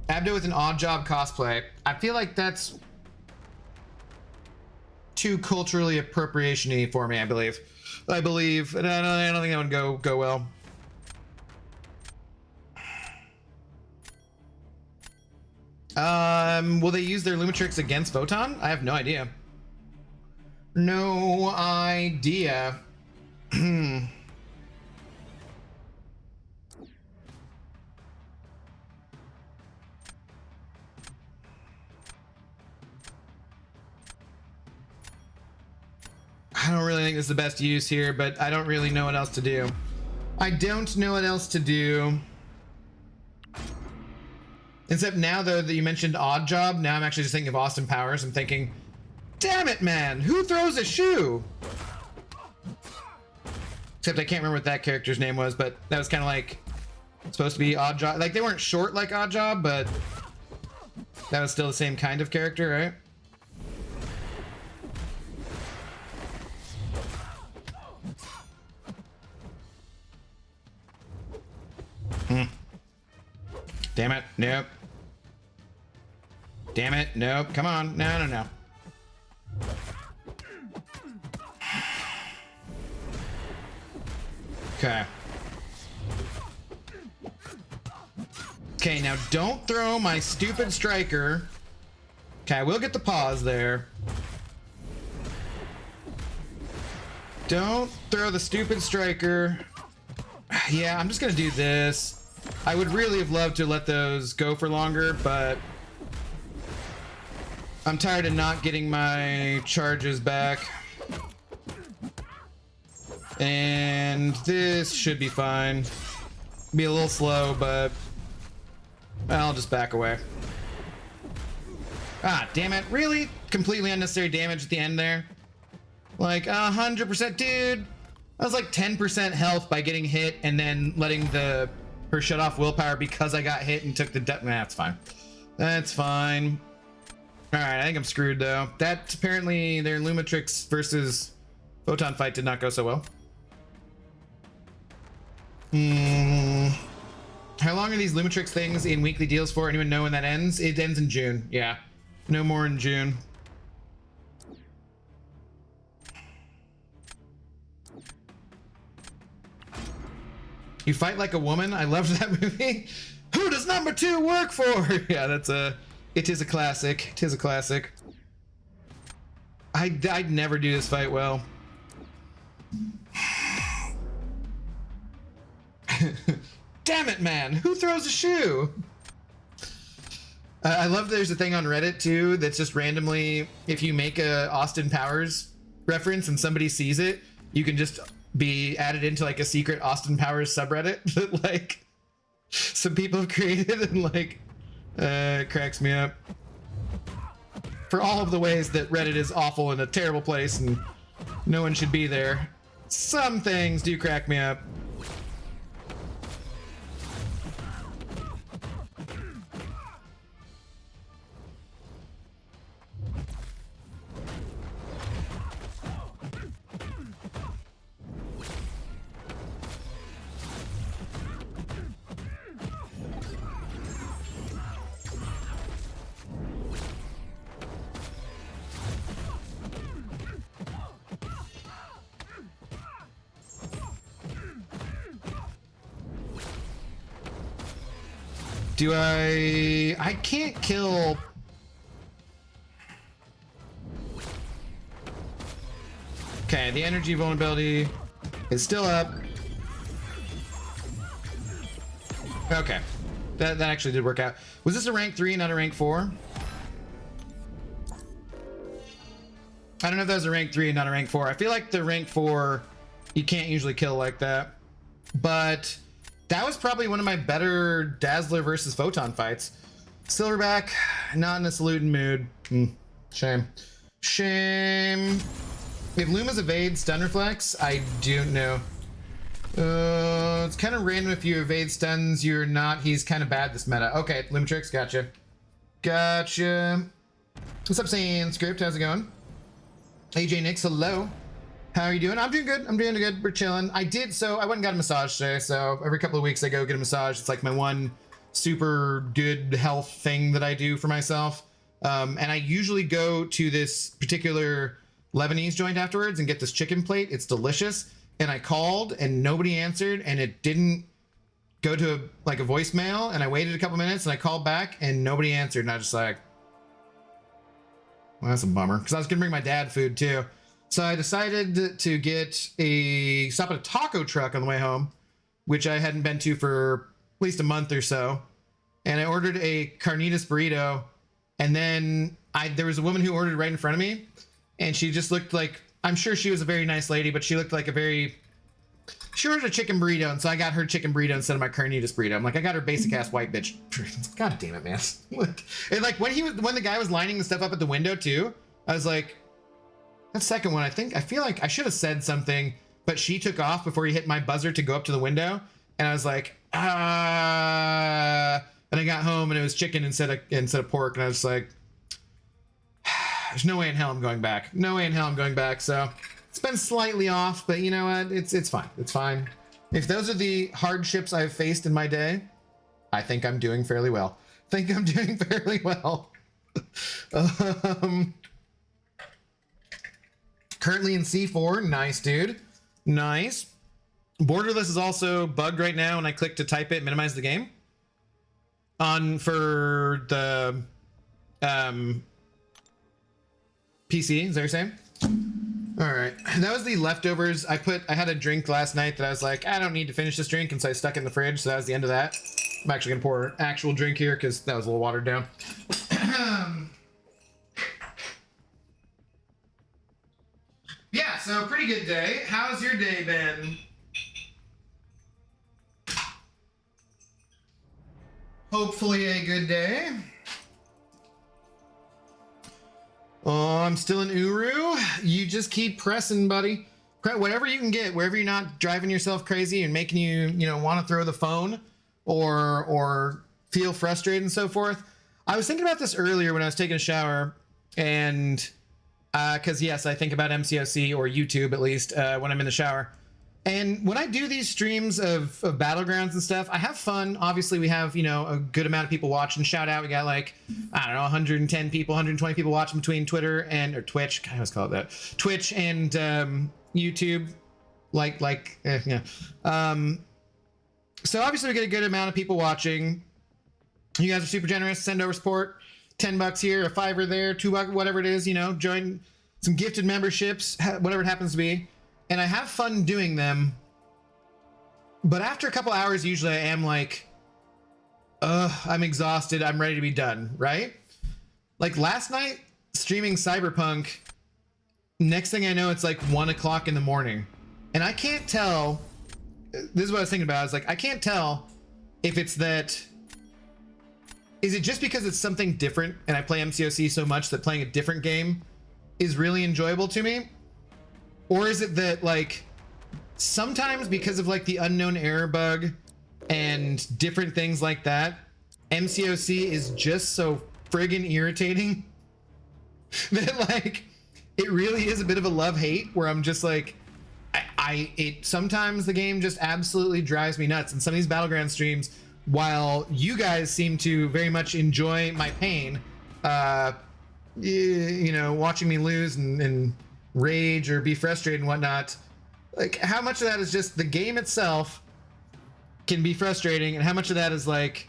Abdo with an Odd Job cosplay. I feel like that's too culturally appropriation-y for me, I believe. And I don't think that would go well. Will they use their Lumitrix against Photon? I have no idea. No idea. I don't really think this is the best use here, but I don't really know what else to do. I don't know what else to do. Except now, though, that you mentioned Odd Job, now I'm actually just thinking of Austin Powers. I'm thinking, damn it, man, who throws a shoe? Except I can't remember what that character's name was, but that was kind of like supposed to be Odd Job. Like, they weren't short like Odd Job, but that was still the same kind of character, right? Damn it, nope. Damn it, nope. Come on, no. Okay. Okay, now don't throw my stupid striker. Okay, I will get the pause there. Don't throw the stupid striker. Yeah, I'm just gonna do this. I would really have loved to let those go for longer, but I'm tired of not getting my charges back. And this should be fine. Be a little slow, but I'll just back away. Ah, damn it. Really? Completely unnecessary damage at the end there. Like 100%, dude. I was like 10% health by getting hit and then letting the her shut off willpower because I got hit and took the death. Nah, that's fine. That's fine. All right, I think I'm screwed though. That apparently their Lumitrix versus Photon fight did not go so well. How long are these Lumitrix things in weekly deals for? Anyone know when that ends? It ends in June. Yeah, no more in June. You fight like a woman. I loved that movie. Who does number 2 work for? Yeah, that's a. It is a classic. It is a classic. I'd never do this fight well. Damn it, man! Who throws a shoe? I love there's a thing on Reddit too that's just randomly, if you make a Austin Powers reference and somebody sees it, you can just be added into like a secret Austin Powers subreddit that like some people have created, and like it cracks me up for all of the ways that Reddit is awful and a terrible place and no one should be there. Some things do crack me up. Do I can't kill. Okay, the energy vulnerability is still up. Okay, that actually did work out. Was this a rank 3, not a rank 4? I don't know if that was a rank 3 and not a rank 4. I feel like the rank 4 you can't usually kill like that, but that was probably one of my better Dazzler versus Photon fights. Silverback, not in a saluting mood. Shame. Shame. If Luma's evade stun reflex, I do know. It's kind of random if you evade stuns, you're not. He's kind of bad this meta. Okay, Lumitrix, gotcha. Gotcha. What's up, Script? How's it going? AJ Nix, hello. How are you doing? I'm doing good. I'm doing good. We're chilling. I went and got a massage today. So every couple of weeks I go get a massage. It's like my one super good health thing that I do for myself. And I usually go to this particular Lebanese joint afterwards and get this chicken plate. It's delicious. And I called and nobody answered and it didn't go to like a voicemail. And I waited a couple minutes and I called back and nobody answered. And I was just like, well, that's a bummer. Because I was going to bring my dad food too. So I decided to stop at a taco truck on the way home, which I hadn't been to for at least a month or so. And I ordered a carnitas burrito. And then there was a woman who ordered right in front of me. And she just looked like, I'm sure she was a very nice lady, but she looked like she ordered a chicken burrito. And so I got her chicken burrito instead of my carnitas burrito. I'm like, I got her basic ass white bitch. God damn it, man. And like when the guy was lining the stuff up at the window too, I was like, that second one, I feel like I should have said something, but she took off before he hit my buzzer to go up to the window. And I was like, and I got home and it was chicken instead of pork. And I was like, there's no way in hell I'm going back. No way in hell I'm going back. So it's been slightly off, but you know what? It's fine. It's fine. If those are the hardships I've faced in my day, I think I'm doing fairly well. Currently in C4, nice, dude. Nice. Borderless is also bugged right now, and I click to type it, minimize the game. For the PC, is that what you're saying? All right, that was the leftovers. I had a drink last night that I was like, I don't need to finish this drink, and so I stuck it in the fridge, so that was the end of that. I'm actually gonna pour an actual drink here, because that was a little watered down. Yeah, so pretty good day. How's your day been? Hopefully a good day. Oh, I'm still in Uru. You just keep pressing, buddy. Whatever you can get, wherever you're not driving yourself crazy and making you want to throw the phone. or feel frustrated and so forth. I was thinking about this earlier when I was taking a shower, and because yes, I think about MCOC or YouTube at least when I'm in the shower. And when I do these streams of Battlegrounds and stuff, I have fun. Obviously, we have, you know, a good amount of people watching. Shout out, we got like, I don't know, 110 people, 120 people watching between Twitter and, or Twitch, I always call it that, Twitch and YouTube. Yeah. So obviously we get a good amount of people watching. You guys are super generous. Send over support. $10 here, a $5 there, $2, whatever it is, you know, join some gifted memberships, whatever it happens to be. And I have fun doing them. But after a couple hours, usually I am like, I'm exhausted. I'm ready to be done, right? Like last night, streaming Cyberpunk, next thing I know, it's like 1 o'clock in the morning. And I can't tell, this is what I was thinking about. I was like, I can't tell if it's that, is it just because it's something different and I play MCOC so much that playing a different game is really enjoyable to me? Or is it that, like, sometimes because of, like, the unknown error bug and different things like that, MCOC is just so friggin' irritating that, like, it really is a bit of a love-hate where I'm just like, sometimes the game just absolutely drives me nuts. And some of these Battleground streams, while you guys seem to very much enjoy my pain, you know, watching me lose and rage or be frustrated and whatnot, like how much of that is just the game itself can be frustrating, and how much of that is like,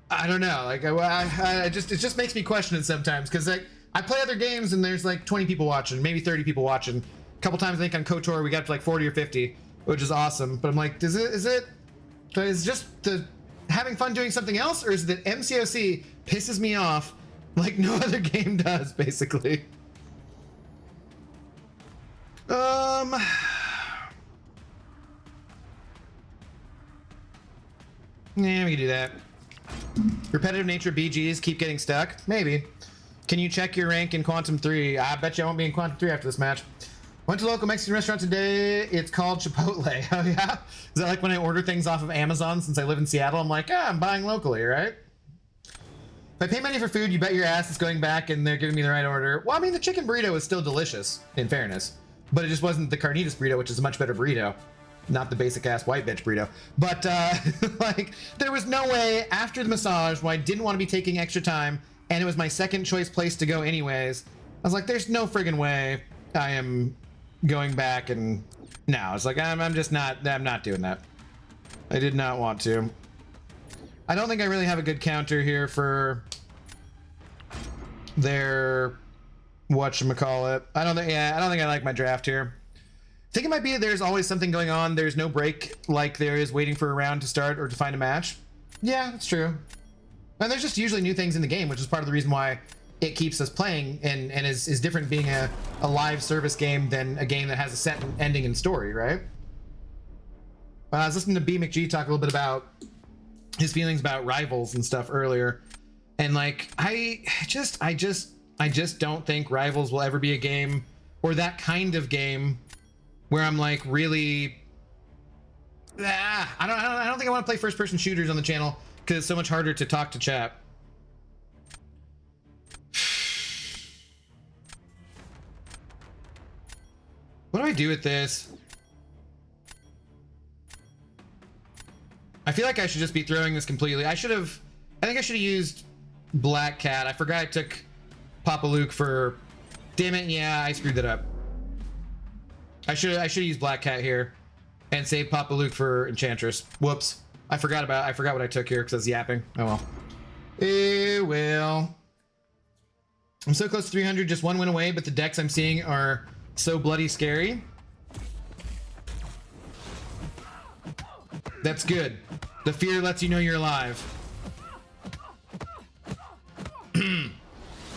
I don't know, like I just, it just makes me question it sometimes, because like I play other games and there's like 20 people watching, maybe 30 people watching. A couple times I think on KOTOR we got to like 40 or 50, which is awesome. But I'm like, is it just the having fun doing something else, or is it that MCOC pisses me off like no other game does, basically? Yeah, we can do that. Repetitive nature of BGs keep getting stuck? Maybe. Can you check your rank in Quantum 3? I bet you I won't be in Quantum 3 after this match. Went to a local Mexican restaurant today. It's called Chipotle. Oh yeah? Is that like when I order things off of Amazon since I live in Seattle? I'm like, I'm buying locally, right? If I pay money for food, you bet your ass it's going back and they're giving me the right order. Well, I mean, the chicken burrito is still delicious, in fairness. But it just wasn't the carnitas burrito, which is a much better burrito. Not the basic ass white bitch burrito. But like, there was no way after the massage when I didn't want to be taking extra time and it was my second choice place to go anyways. I was like, there's no friggin' way I am going back, and no, it's like, I'm not doing that. I did not want to. I don't think I really have a good counter here for their whatchamacallit. I don't think I like my draft here. I think it might be there's always something going on. There's no break like there is waiting for a round to start or to find a match. Yeah, that's true. And there's just usually new things in the game, which is part of the reason why it keeps us playing and is different being a live service game than a game that has a set ending and story, right? I was listening to B McG talk a little bit about his feelings about Rivals and stuff earlier. And like, I just don't think Rivals will ever be a game, or that kind of game, where I'm like really, I don't think I want to play first person shooters on the channel because it's so much harder to talk to chat. What do I do with this? I feel like I should just be throwing this completely. I think I should have used Black Cat. I forgot I took Papa Luke for, damn it, yeah, I screwed that up. I should use Black Cat here and save Papa Luke for Enchantress. Whoops. I forgot what I took here because I was yapping. Oh well. Eh, well. I'm so close to 300, just one win away, but the decks I'm seeing are so bloody scary. That's good. The fear lets you know you're alive.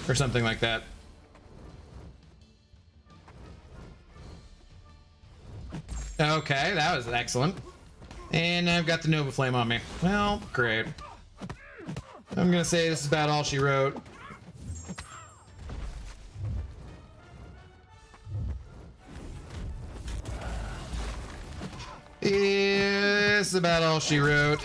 Or something like that. Okay, that was excellent. And I've got the Nova Flame on me. Well, great. I'm gonna say this is about all she wrote. It's about all she wrote.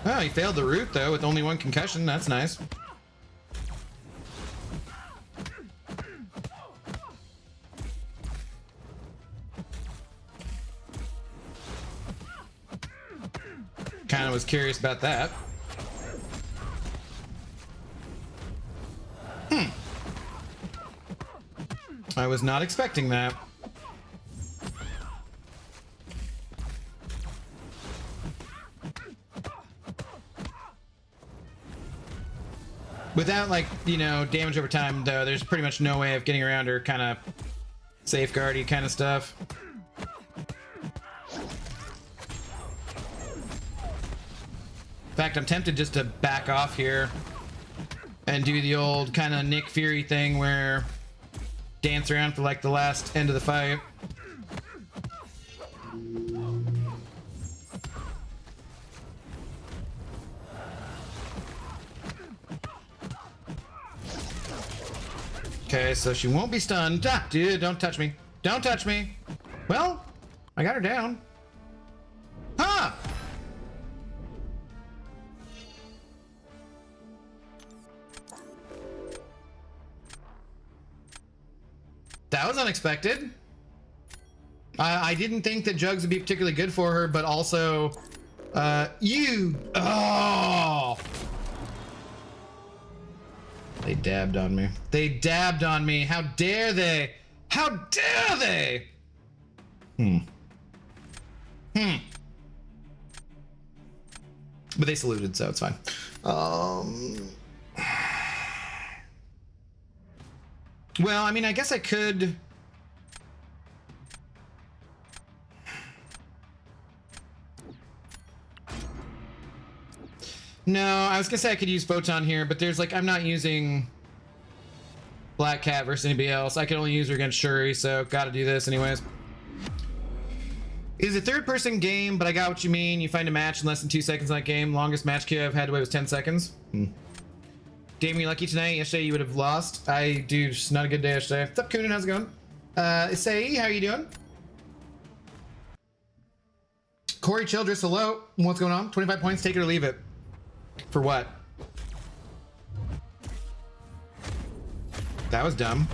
Oh, he failed the root though with only 1 concussion. That's nice. Kind of was curious about that. I was not expecting that. Without, like, you know, damage over time, though, there's pretty much no way of getting around her kind of safeguardy kind of stuff. In fact, I'm tempted just to back off here and do the old kind of Nick Fury thing where dance around for like the last end of the fight. Okay, so she won't be stunned. Ah, dude, don't touch me. Don't touch me. Well, I got her down. Huh! That was unexpected. I didn't think that Jugs would be particularly good for her, but also, oh! They dabbed on me. They dabbed on me. How dare they? How dare they? But they saluted, so it's fine. Well, I mean, I guess I could. No, I was gonna say I could use Photon here, but there's like, I'm not using Black Cat versus anybody else. I can only use her against Shuri, so gotta do this anyways. It's a third-person game, but I got what you mean. You find a match in less than 2 seconds in that game. Longest match queue I've had to wait was 10 seconds. Damn, you lucky tonight. Yesterday you would have lost. Dude, just not a good day yesterday. What's up, Coonan? How's it going? Say, how you doing? Corey Childress, hello. What's going on? 25 points, take it or leave it. For what? That was dumb.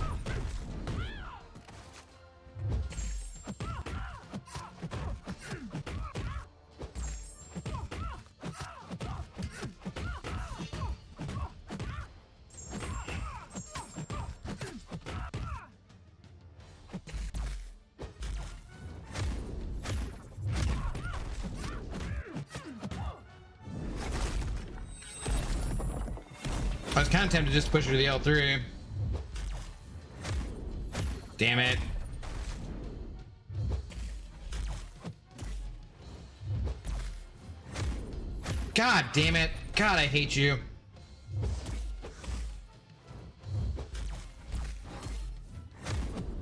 I was kind of tempted to just push her to the L3. Damn it. God damn it. God, I hate you.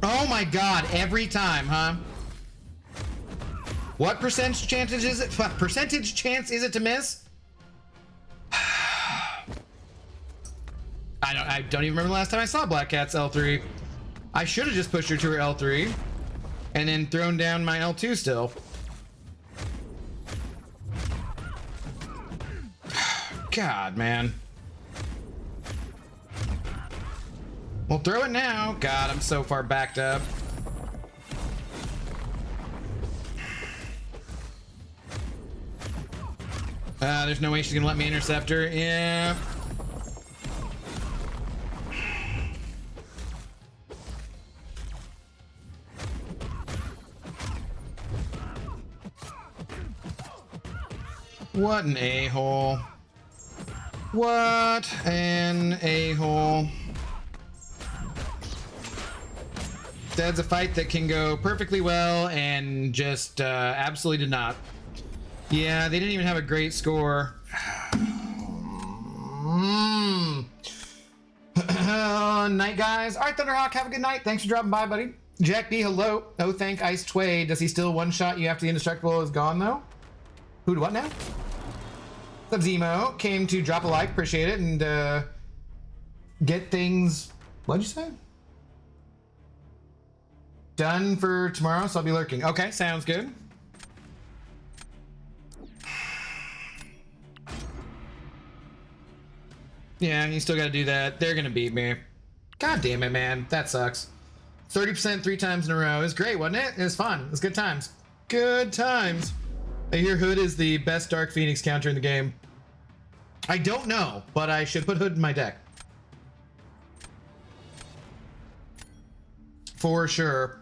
Oh my god, every time, huh? What percentage chance is it? Percentage chance is it to miss? I don't even remember the last time I saw Black Cat's L3. I should have just pushed her to her L3 and then thrown down my L2 still. God, man. Well, throw it now. God, I'm so far backed up. There's no way she's gonna let me intercept her. Yeah. What an a-hole. What an a-hole. That's a fight that can go perfectly well and just absolutely did not. Yeah, they didn't even have a great score. Night, guys. All right, Thunderhawk, have a good night. Thanks for dropping by, buddy. Jack B, hello. Oh, thank Ice Tway. Does he still one-shot you after the indestructible is gone, though? Who to what now? What's up, Zemo? Came to drop a like, appreciate it, and get things. What'd you say? Done for tomorrow, so I'll be lurking. Okay, sounds good. Yeah, you still gotta do that. They're gonna beat me. God damn it, man. That sucks. 30% 3 times in a row is great, wasn't it? It was fun. It was good times. Good times. I hear Hood is the best Dark Phoenix counter in the game. I don't know, but I should put Hood in my deck. For sure.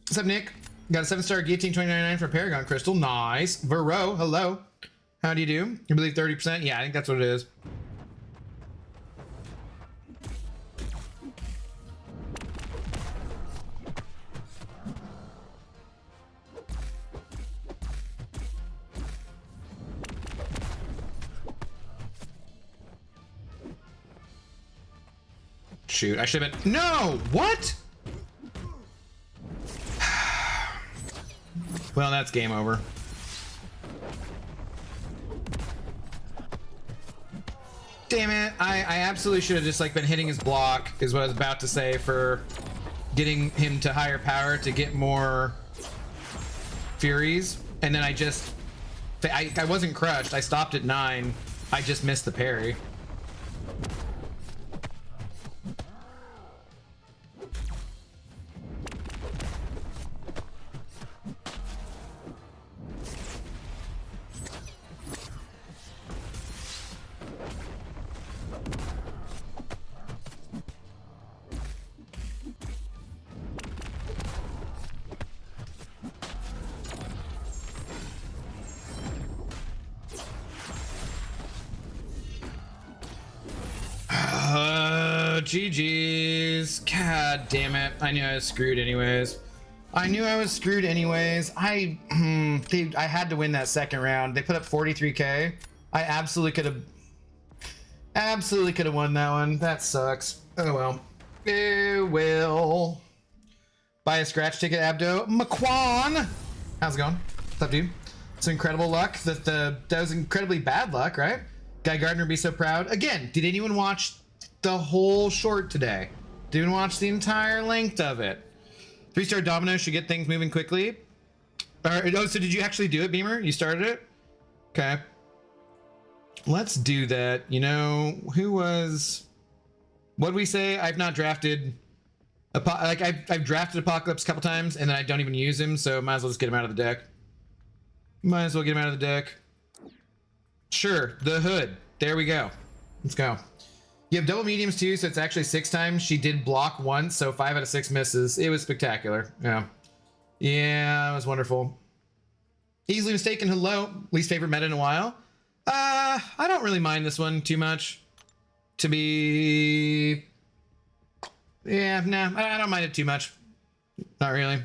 What's up, Nick? Got a 7-star Guillotine 2099 for Paragon Crystal. Nice. Vero, hello. How do you do? You believe 30%? Yeah, I think that's what it is. Shoot, I should have been. No! What? Well, that's game over. Damn it. I absolutely should have just like been hitting his block, is what I was about to say, for getting him to higher power to get more Furies. And then I wasn't crushed. I stopped at 9. I just missed the parry. GG's. God damn it. I knew I was screwed anyways. I had to win that second round. They put up 43k. I absolutely could have won that one. That sucks. Oh well. It will. Buy a scratch ticket, Abdo. McQuan! How's it going? What's up, dude? It's incredible luck. That was incredibly bad luck, right? Guy Gardner be so proud. Again, did anyone watch the whole short today? Didn't watch the entire length of it. 3-star Domino should get things moving quickly. Oh, so did you actually do it, Beamer? You started it? Okay. Let's do that. You know, what'd we say? I've not drafted, I've drafted Apocalypse a couple times and then I don't even use him, so might as well just get him out of the deck. Might as well get him out of the deck. Sure, the Hood. There we go. Let's go. You have double mediums too, so it's actually 6 times. She did block once, so 5 out of 6 misses. It was spectacular. Yeah. Yeah, it was wonderful. Easily mistaken, hello. Least favorite meta in a while. I don't really mind this one too much. To be... Yeah, nah, I don't mind it too much. Not really.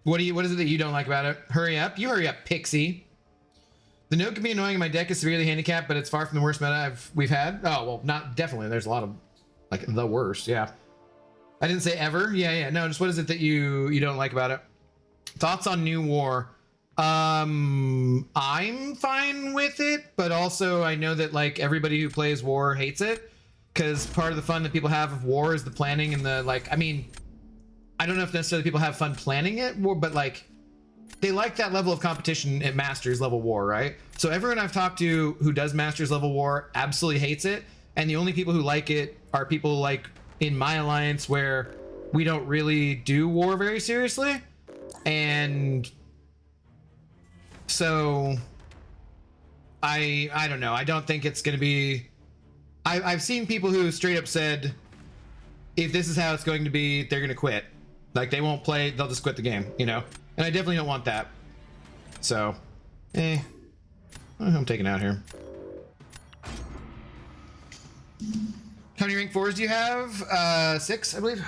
What is it that you don't like about it? Hurry up. You hurry up, Pixie. The note can be annoying and my deck is severely handicapped, but it's far from the worst meta we've had. Oh, well, not definitely. There's a lot of, like, the worst, yeah. I didn't say ever. Yeah. No, just what is it that you don't like about it? Thoughts on New War? I'm fine with it, but also I know that, like, everybody who plays War hates it, because part of the fun that people have of War is the planning and the, like, I mean, I don't know if necessarily people have fun planning it, but, like, they like that level of competition at Masters level War, right? So everyone I've talked to who does Masters level War absolutely hates it, and the only people who like it are people like in my alliance where we don't really do War very seriously. And so I don't know. I don't think it's gonna be... I've seen people who straight up said, if this is how it's going to be, they're gonna quit. Like, they won't play, they'll just quit the game, you know? And I definitely don't want that. So, I'm taking out here. How many rank 4s do you have? 6, I believe.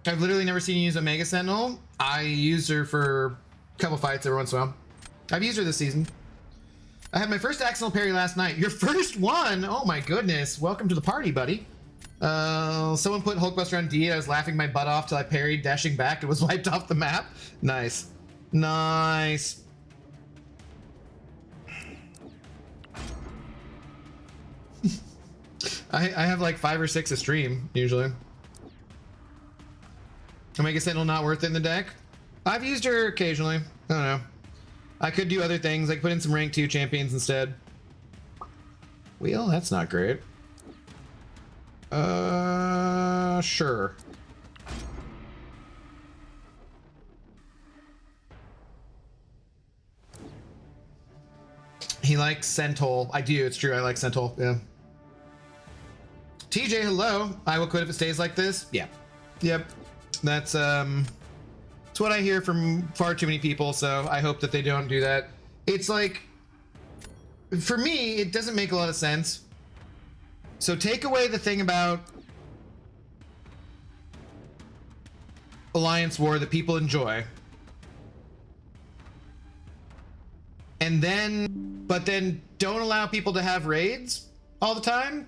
I've literally never seen you use Omega Sentinel. I use her for a couple fights every once in a while. I've used her this season. I had my first accidental parry last night. Your first one? Oh my goodness. Welcome to the party, buddy. Someone put Hulkbuster on D. I was laughing my butt off till I parried, dashing back, and was wiped off the map. Nice. Nice. I have like 5 or 6 a stream, usually. Omega Sentinel not worth it in the deck? I've used her occasionally. I don't know. I could do other things. I could put in some rank 2 champions instead. Wheel? That's not great. Sure. He likes Sentinel. I do, it's true. I like Sentinel, yeah. TJ, hello. I will quit if it stays like this. Yeah. Yep. That's what I hear from far too many people, so I hope that they don't do that. It's like, for me, it doesn't make a lot of sense. So take away the thing about Alliance War that people enjoy. And then, but then don't allow people to have raids all the time.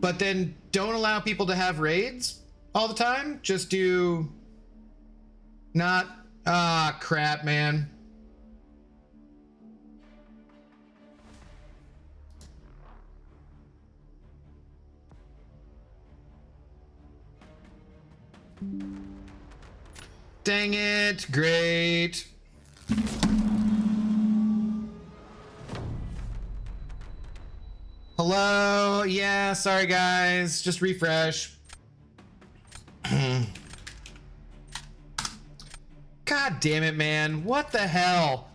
But then don't allow people to have raids all the time. Just do not, crap, man. Dang it, great. Hello, yeah, sorry guys, just refresh. God damn it, man, what the hell?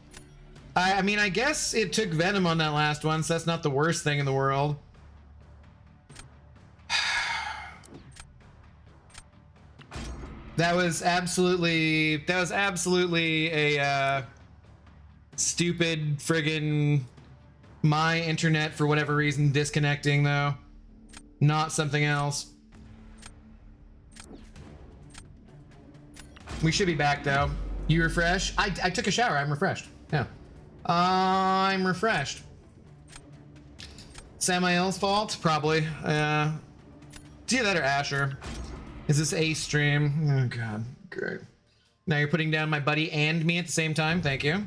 I mean, I guess it took Venom on that last one, so that's not the worst thing in the world. That was absolutely a stupid friggin' my internet for whatever reason disconnecting though, not something else. We should be back though. You refresh? I took a shower. I'm refreshed. Yeah, I'm refreshed. Samael's fault? Probably. It's either that or Asher. Is this a stream? Oh god, great. Now you're putting down my buddy and me at the same time. Thank you.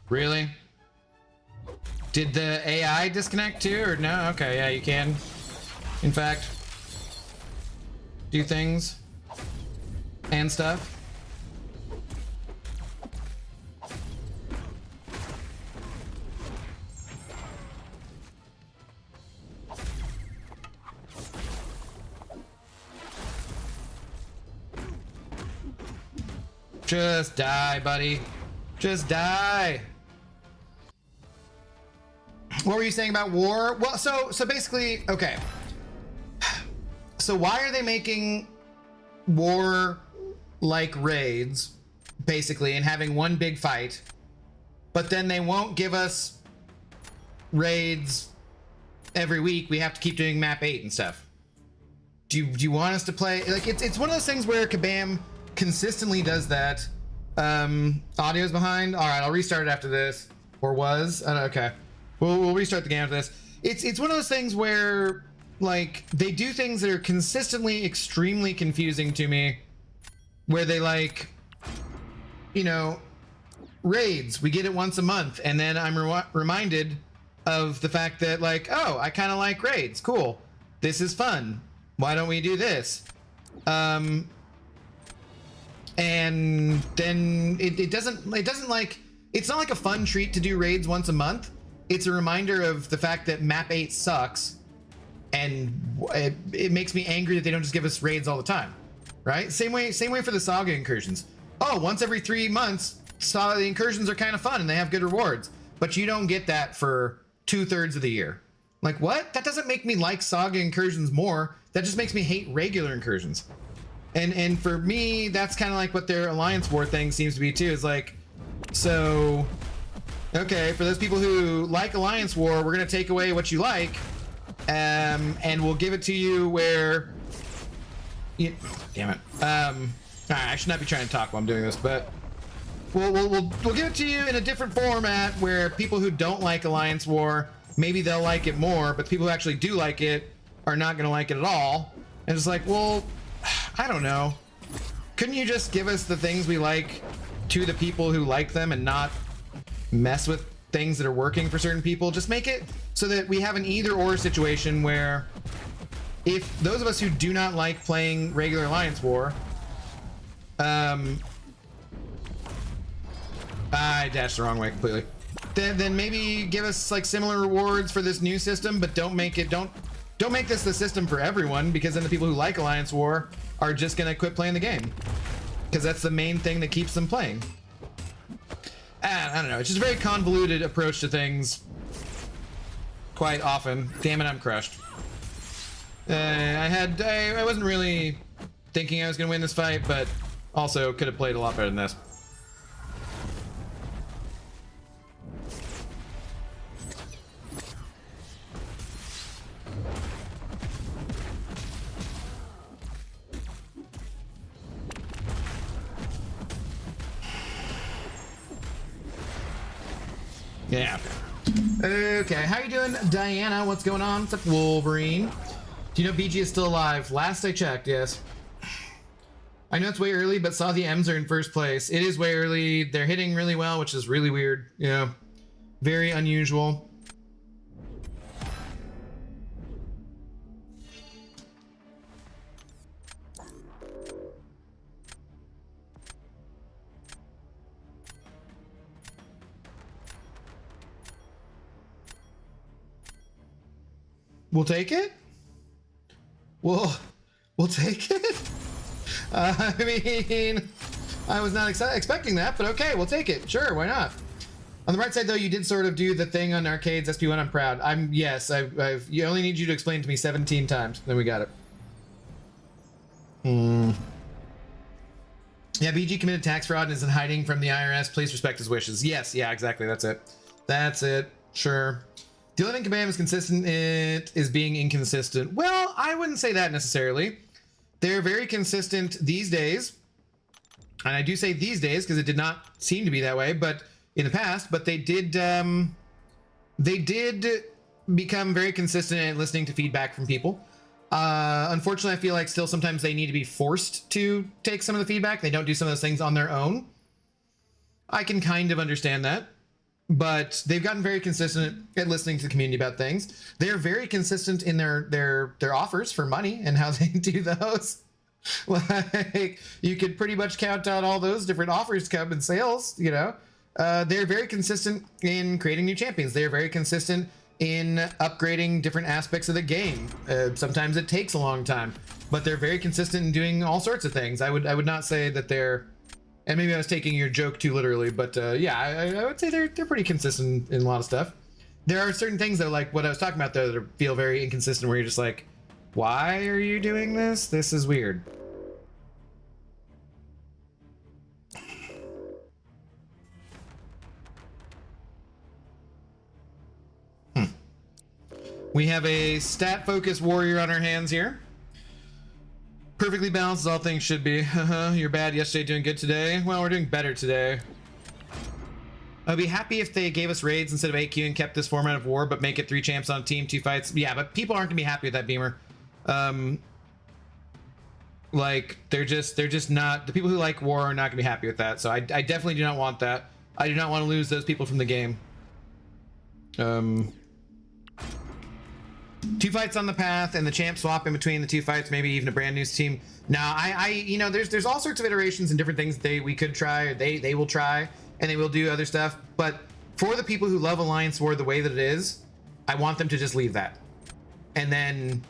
Really? Did the AI disconnect too, or no? Okay, yeah, you can, in fact, do things and stuff. Just die, buddy. Just die. What were you saying about war? Well, so basically, okay. So why are they making war like raids, basically, and having one big fight, but then they won't give us raids every week? We have to keep doing map 8 and stuff. Do you want us to play? Like, it's one of those things where Kabam consistently does that. Audio's behind. All right, I'll restart it after this. Or was? Okay. We'll restart the game after this. It's one of those things where, like, they do things that are consistently extremely confusing to me, where they, like, you know, raids, we get it once a month, and then I'm reminded of the fact that, like, oh, I kind of like raids. Cool. This is fun. Why don't we do this? And then it doesn't like, it's not like a fun treat to do raids once a month. It's a reminder of the fact that map 8 sucks, and it makes me angry that they don't just give us raids all the time, right? Same way for the Saga incursions. Oh, once every 3 months, Saga incursions are kind of fun and they have good rewards, but you don't get that for 2/3 of the year. Like, what? That doesn't make me like Saga incursions more. That just makes me hate regular incursions. And for me, that's kind of like what their Alliance War thing seems to be too. Is like, so, okay, for those people who like Alliance War, we're gonna take away what you like, and we'll give it to you where, damn it. Alright, I should not be trying to talk while I'm doing this, but we'll give it to you in a different format where people who don't like Alliance War, maybe they'll like it more, but the people who actually do like it are not going to like it at all. And it's like, well, I don't know. Couldn't you just give us the things we like to the people who like them and not mess with things that are working for certain people? Just make it so that we have an either or situation where if those of us who do not like playing regular Alliance War, I dashed the wrong way completely. Then maybe give us like similar rewards for this new system, but don't make make this the system for everyone, because then the people who like Alliance War are just gonna quit playing the game, because that's the main thing that keeps them playing. I don't know. It's just a very convoluted approach to things. Quite often. Damn it, I'm crushed. I wasn't really thinking I was gonna win this fight, but also could have played a lot better than this. Yeah. Okay, how you doing, Diana? What's going on? What's up, Wolverine? Do you know BG is still alive? Last I checked, yes. I know it's way early, but saw the M's are in first place. It is way early. They're hitting really well, which is really weird. You know, very unusual. We'll take it? We'll take it? I mean, I was not expecting that, but okay, we'll take it. Sure, why not? On the right side, though, you did sort of do the thing on arcades. SP1, I'm proud. You only need you to explain it to me 17 times. Then we got it. Yeah, BG committed tax fraud and is in hiding from the IRS. Please respect his wishes. Yes, yeah, exactly. That's it. That's it. Sure. The only thing Kabam is consistent is being inconsistent. Well, I wouldn't say that necessarily. They're very consistent these days. And I do say these days because it did not seem to be that way, but in the past, but they did become very consistent at listening to feedback from people. Unfortunately, I feel like still sometimes they need to be forced to take some of the feedback. They don't do some of those things on their own. I can kind of understand that. But they've gotten very consistent at listening to the community about things. They're very consistent in their offers for money and how they do those. Like, you could pretty much count out all those different offers come in sales, you know. They're very consistent in creating new champions. They're very consistent in upgrading different aspects of the game. Sometimes it takes a long time, but they're very consistent in doing all sorts of things. I would not say that they're... And maybe I was taking your joke too literally, but yeah, I would say they're pretty consistent in a lot of stuff. There are certain things that, like what I was talking about though, that feel very inconsistent, where you're just like, why are you doing this? This is weird. We have a stat-focused warrior on our hands here. Perfectly balanced as all things should be. You're bad yesterday, doing good today. Well, we're doing better today. I'd be happy if they gave us raids instead of AQ and kept this format of war, but make it 3 champs on a team, 2 fights. Yeah, but people aren't gonna be happy with that, Beamer. Like, they're just not... The people who like war are not gonna be happy with that, so I definitely do not want that. I do not want to lose those people from the game. 2 fights on the path and the champ swap in between the 2 fights, maybe even a brand new team. Now, you know, there's all sorts of iterations and different things we could try, or they will try, and they will do other stuff. But for the people who love Alliance War the way that it is, I want them to just leave that. And then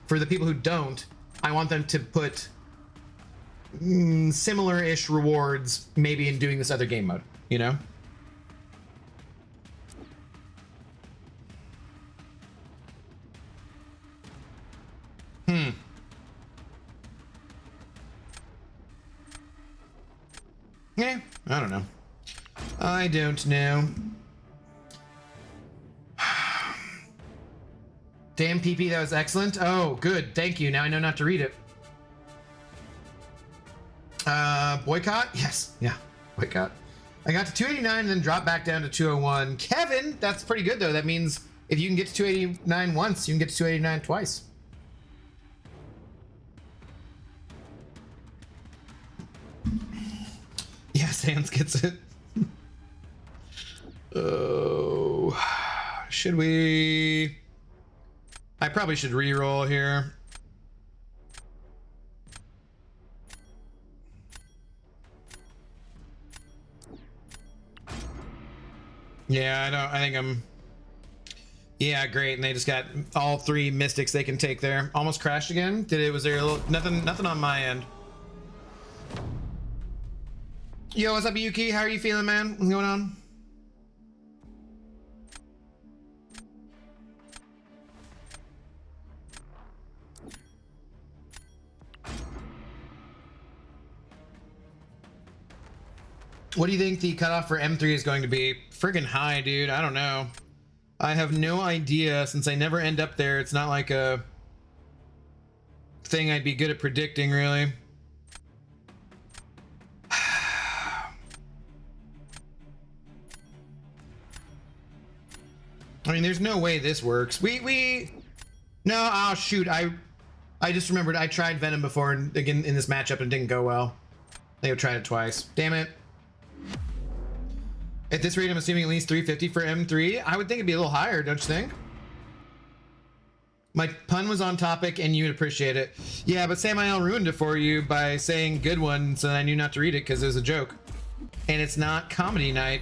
for the people who don't, I want them to put similar-ish rewards maybe in doing this other game mode, you know? Yeah, I don't know. I don't know. Damn, PP, that was excellent. Oh, good. Thank you. Now I know not to read it. Boycott? Yes. Yeah. Boycott. I got to 289 and then dropped back down to 201. Kevin, that's pretty good though. That means if you can get to 289 once, you can get to 289 twice. Yeah, Sans gets it. Oh, should we? I probably should re-roll here. Yeah, I think I'm. Yeah, great. And they just got all 3 mystics they can take there. Almost crashed again. Was there a little nothing on my end? Yo, what's up, Yuki? How are you feeling, man? What's going on? What do you think the cutoff for M3 is going to be? Friggin' high, dude. I don't know. I have no idea since I never end up there. It's not like a thing I'd be good at predicting, really. I mean, there's no way this works. No, oh shoot. I just remembered I tried Venom before and again in this matchup and it didn't go well. I think I've tried it twice. Damn it. At this rate, I'm assuming at least 350 for M3. I would think it'd be a little higher, don't you think? My pun was on topic and you would appreciate it. Yeah, but Samael ruined it for you by saying good one, so I knew not to read it because it was a joke. And it's not comedy night.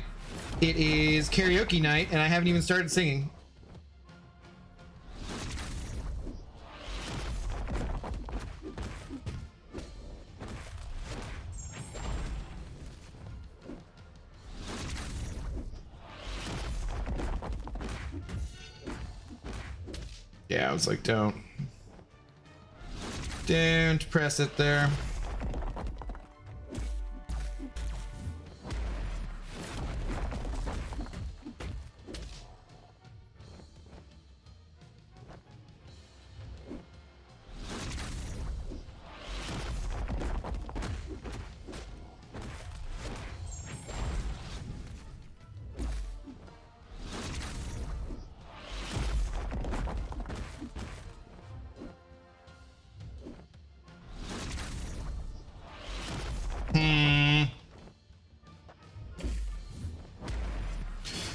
It is karaoke night, and I haven't even started singing. Yeah, I was like, don't press it there.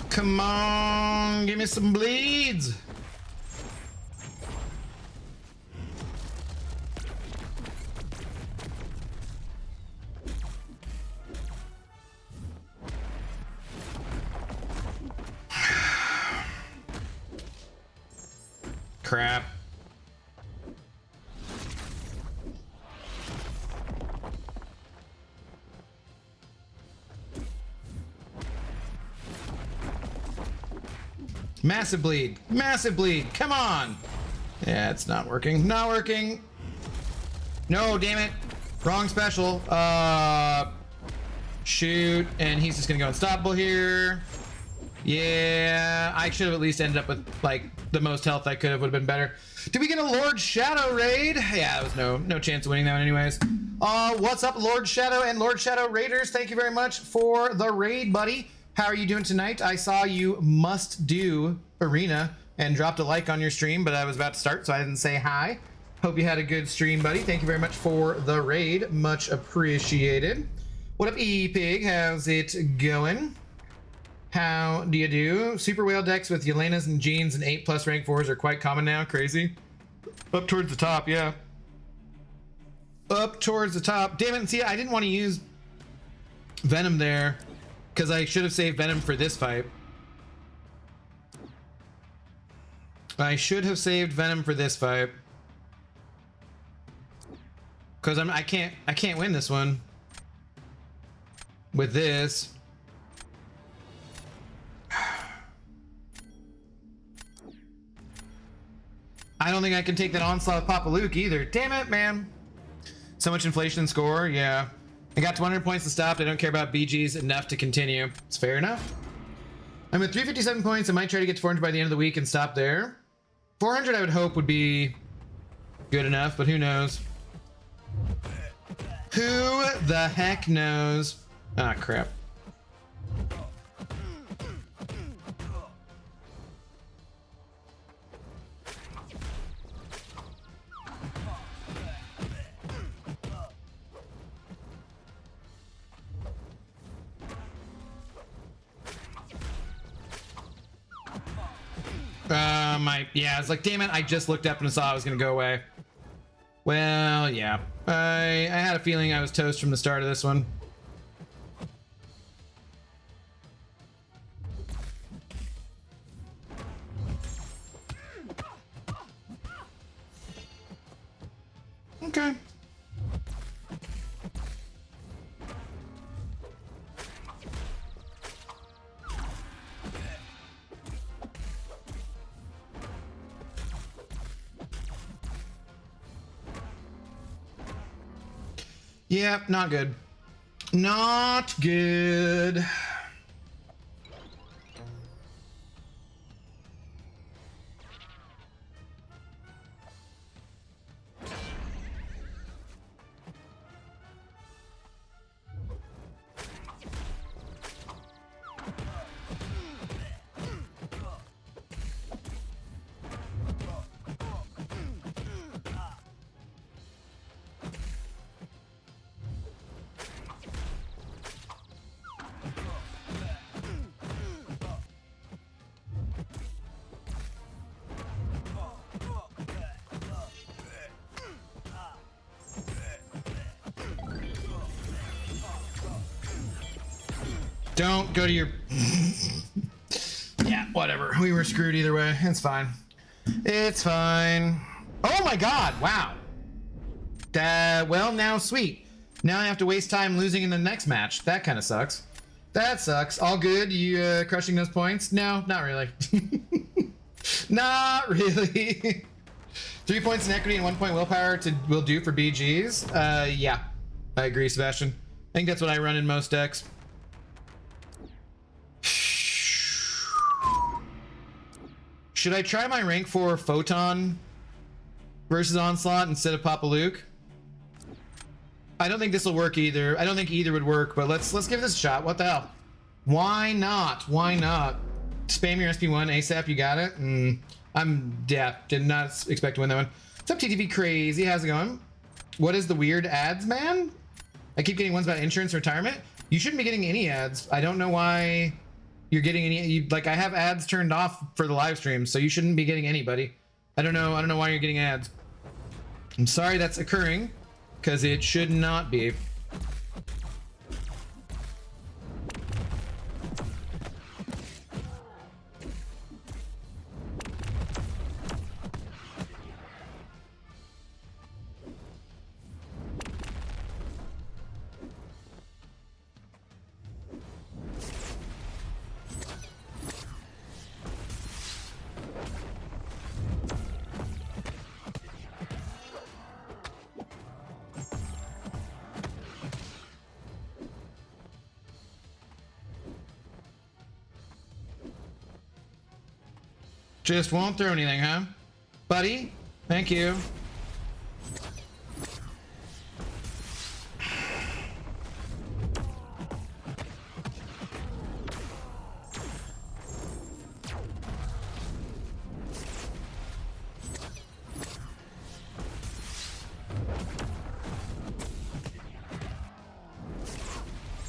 Come on, give me some bleeds. Crap. Massive bleed. Massive bleed. Come on. Yeah, it's not working. Not working. No, damn it. Wrong special. Shoot. And he's just gonna go unstoppable here. Yeah, I should have at least ended up with like the most health I could have. Would have been better. Did we get a Lord Shadow raid? Yeah, there was no chance of winning that one anyways. What's up, Lord Shadow and Lord Shadow Raiders? Thank you very much for the raid, buddy. How are you doing tonight? I saw you must do arena and dropped a like on your stream, but I was about to start, so I didn't say hi. Hope you had a good stream, buddy. Thank you very much for the raid. Much appreciated. What up, E-Pig? How's it going? How do you do? Super whale decks with Yelenas and Jeans and 8+ rank 4s are quite common now. Crazy. Up towards the top, yeah. Up towards the top. Damn it. See, I didn't want to use Venom there because I should have saved Venom for this fight. I should have saved Venom for this fight. Because I can't win this one with this. I don't think I can take that onslaught with Papa Luke either. Damn it, man. So much inflation score, yeah. I got to 100 points and stopped. I don't care about BGs enough to continue. It's fair enough. I'm at 357 points. I might try to get to 400 by the end of the week and stop there. 400 I would hope would be good enough, but who knows. Who the heck knows? Ah, crap. Yeah, I was like, damn it, I just looked up and saw I was gonna go away. Well, yeah. I had a feeling I was toast from the start of this one. Okay. Yep, not good. Not good. Don't go to your... Yeah, whatever. We were screwed either way. It's fine. It's fine. Oh my god, wow. Well, now sweet. Now I have to waste time losing in the next match. That kind of sucks. That sucks. All good? You crushing those points? No, not really. Not really. 3 points in equity and 1 point willpower will do for BGs. Yeah. I agree, Sebastian. I think that's what I run in most decks. Should I try my rank 4 Photon versus Onslaught instead of Papa Luke? I don't think this will work either. I don't think either would work, but let's give this a shot. What the hell? Why not? Why not? Spam your SP1 ASAP. You got it. Did not expect to win that one. What's up, TTV Crazy? How's it going? What is the weird ads, man? I keep getting ones about insurance and retirement. You shouldn't be getting any ads. I don't know why you're getting any. Like, I have ads turned off for the live stream, so you shouldn't be getting anybody. I don't know why you're getting ads. I'm sorry that's occurring, because it should not be. Just won't throw anything, huh? Buddy, thank you.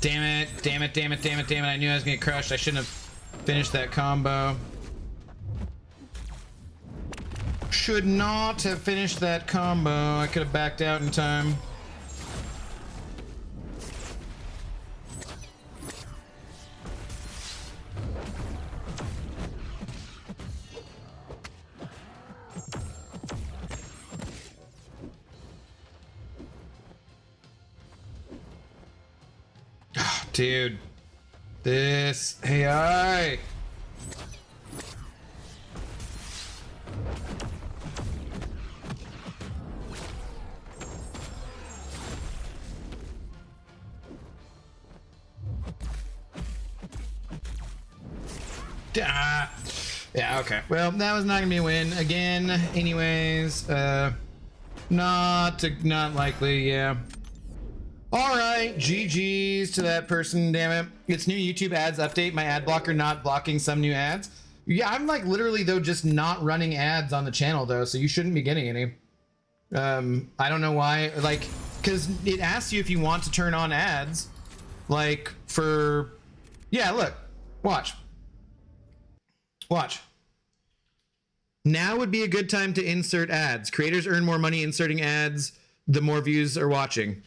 Damn it, damn it, damn it, damn it, damn it. I knew I was gonna get crushed. I shouldn't have finished that combo. Should not have finished that combo. I could have backed out in time. Oh, dude. This AI. Yeah, okay. Well, that was not gonna be a win again. Anyways, not likely. Yeah. All right, GG's to that person, damn it. It's new YouTube ads update. My ad blocker not blocking some new ads. Yeah, I'm like literally though just not running ads on the channel though, so you shouldn't be getting any. I don't know why, like, because it asks you if you want to turn on ads, like for, yeah, look, watch. Now would be a good time to insert ads. Creators earn more money inserting ads the more views are watching.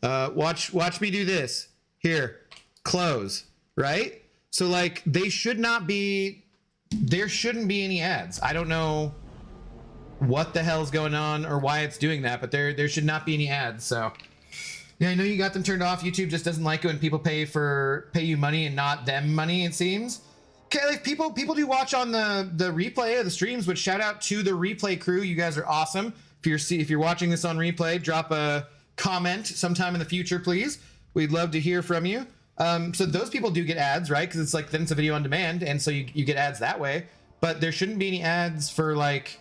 Watch me do this. Here, close, right? So like there shouldn't be any ads. I don't know what the hell's going on or why it's doing that, but there should not be any ads. So yeah, I know you got them turned off. YouTube just doesn't like it when people pay you money and not them money, it seems. Okay, like people do watch on the replay of the streams, which shout out to the replay crew. You guys are awesome. If you're watching this on replay, drop a comment sometime in the future, please. We'd love to hear from you. So those people do get ads, right? Because it's like then it's a video on demand, and so you get ads that way. But there shouldn't be any ads for like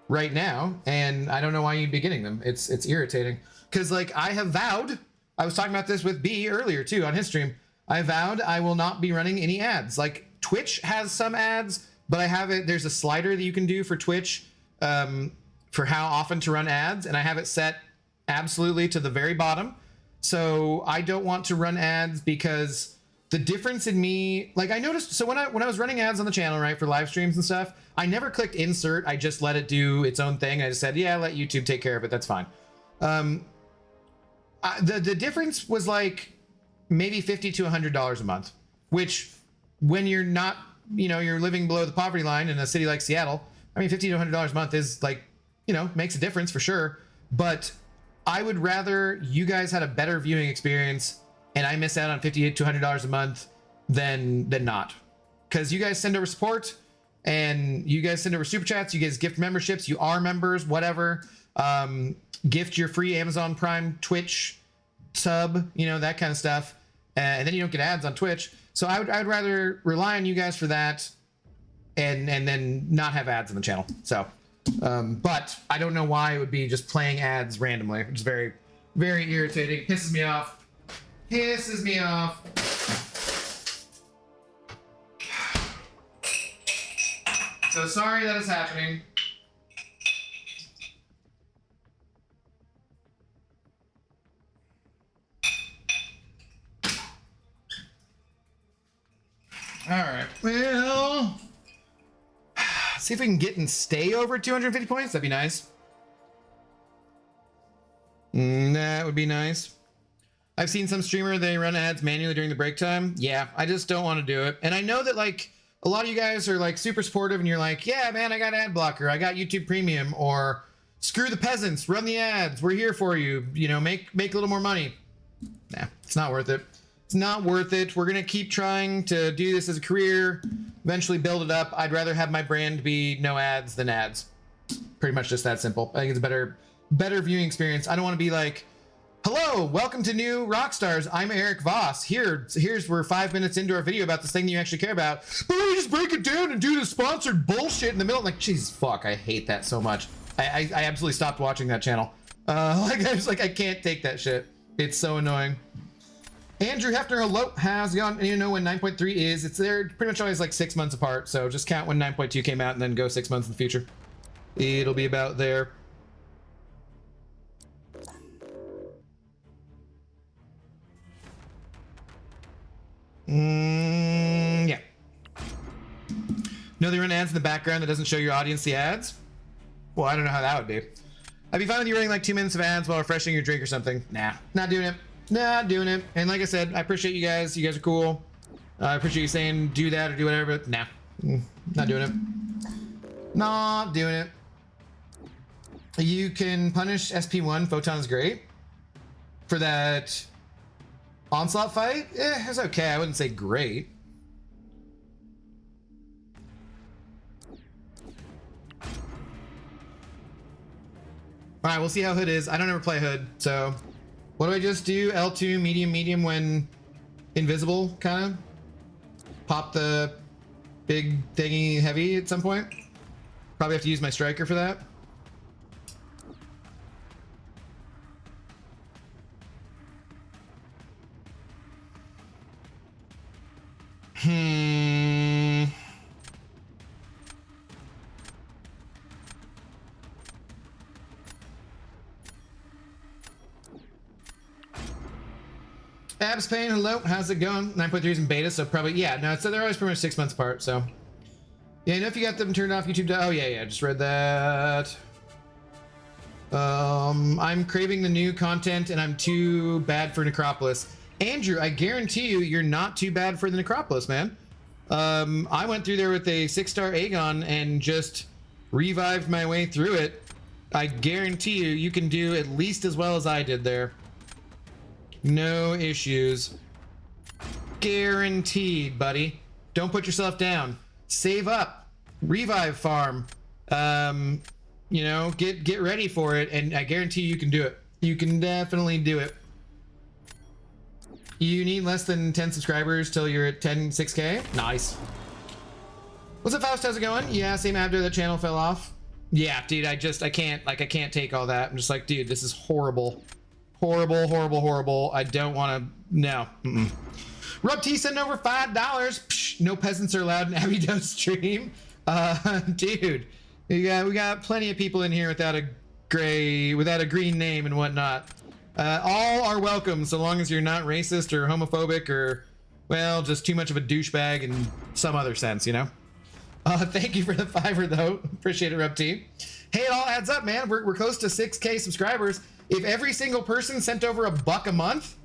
right now, and I don't know why you'd be getting them. It's irritating because like I have vowed. I was talking about this with B earlier too on his stream. I vowed I will not be running any ads. Like Twitch has some ads, but I have it. There's a slider that you can do for Twitch for how often to run ads, and I have it set absolutely to the very bottom. So I don't want to run ads because the difference in me, like I noticed, so when I was running ads on the channel, right, for live streams and stuff, I never clicked insert. I just let it do its own thing. I just said, yeah, let YouTube take care of it. That's fine. The difference was like maybe $50 to $100 a month, which when you're not, you're living below the poverty line in a city like Seattle, I mean, $50 to $100 a month is like, makes a difference for sure. But I would rather you guys had a better viewing experience and I miss out on $50 to $100 a month than not. Because you guys send over support and you guys send over super chats, you guys gift memberships, you are members, whatever. Gift your free Amazon Prime Twitch sub, that kind of stuff. And then you don't get ads on Twitch. So I would rather rely on you guys for that and then not have ads on the channel. So but I don't know why it would be just playing ads randomly, which is very, very irritating. Pisses me off. So sorry that is happening. All right, well, see if we can get and stay over 250 points. That'd be nice. That would be nice. I've seen some streamer, they run ads manually during the break time. Yeah, I just don't want to do it. And I know that like a lot of you guys are like super supportive and you're like, yeah, man, I got ad blocker. I got YouTube Premium, or screw the peasants, run the ads. We're here for you. Make a little more money. Nah, it's not worth it. It's not worth it. We're going to keep trying to do this as a career, eventually build it up. I'd rather have my brand be no ads than ads. Pretty much just that simple. I think it's a better viewing experience. I don't want to be like, hello, welcome to New Rockstars. I'm Eric Voss. We're 5 minutes into our video about this thing that you actually care about. But let me just break it down and do the sponsored bullshit in the middle. I'm like, Jesus fuck, I hate that so much. I absolutely stopped watching that channel. I can't take that shit. It's so annoying. Andrew Hefner, hello. How's it going? You know when 9.3 is? It's there pretty much always like 6 months apart. So just count when 9.2 came out and then go 6 months in the future. It'll be about there. Yeah. No, they run ads in the background that doesn't show your audience the ads? Well, I don't know how that would be. I'd be fine with you running like 2 minutes of ads while refreshing your drink or something. Nah, not doing it. Not doing it. And like I said, I appreciate you guys. You guys are cool. I appreciate you saying do that or do whatever, but nah. Not doing it. Not doing it. You can punish SP1. Photon's great. For that Onslaught fight? It's okay. I wouldn't say great. All right, we'll see how Hood is. I don't ever play Hood, so what do I just do? L2, medium when invisible, kind of? Pop the big thingy heavy at some point? Probably have to use my striker for that. Abs Pain, hello, how's it going? 9.3 is in beta, so probably, yeah, no, so they're always pretty much 6 months apart, so. Yeah, you know if you got them turned off YouTube, oh yeah, just read that. I'm craving the new content and I'm too bad for Necropolis. Andrew, I guarantee you, you're not too bad for the Necropolis, man. I went through there with a 6-star Aegon and just revived my way through it. I guarantee you, you can do at least as well as I did there. No issues. Guaranteed, buddy. Don't put yourself down. Save up. Revive farm. You know, get ready for it, and I guarantee you can do it. You can definitely do it. You need less than 10 subscribers till you're at 6K. Nice. What's up, Faust? How's it going? Yeah, same after the channel fell off. Yeah, dude, I can't take all that. I'm just like, dude, this is horrible. Horrible, horrible, horrible. I don't want to, no. Rub T sent over $5. Psh, no peasants are allowed in Abido stream. Dude, we got plenty of people in here without a green name and whatnot. All are welcome so long as you're not racist or homophobic or, well, just too much of a douchebag in some other sense, you know? Thank you for the $5 though. Appreciate it, Rub T. Hey, it all adds up, man. We're close to 6K subscribers. If every single person sent over $1 a month,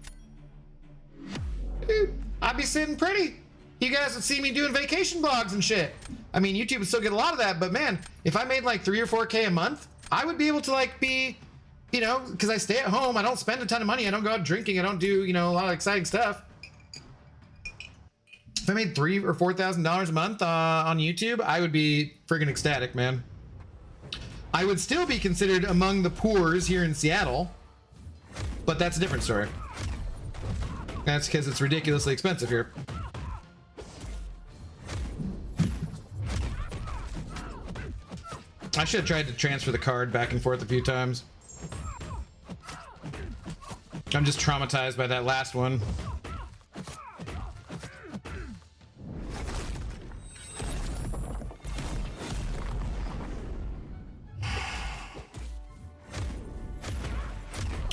dude, I'd be sitting pretty. You guys would see me doing vacation vlogs and shit. I mean, YouTube would still get a lot of that, but man, if I made like 3 or 4K a month, I would be able to like be, you know, because I stay at home, I don't spend a ton of money, I don't go out drinking, I don't do, you know, a lot of exciting stuff. If I made $3,000 or $4,000 a month on YouTube, I would be friggin' ecstatic, man. I would still be considered among the poors here in Seattle, but that's a different story. That's because it's ridiculously expensive here. I should have tried to transfer the card back and forth a few times. I'm just traumatized by that last one.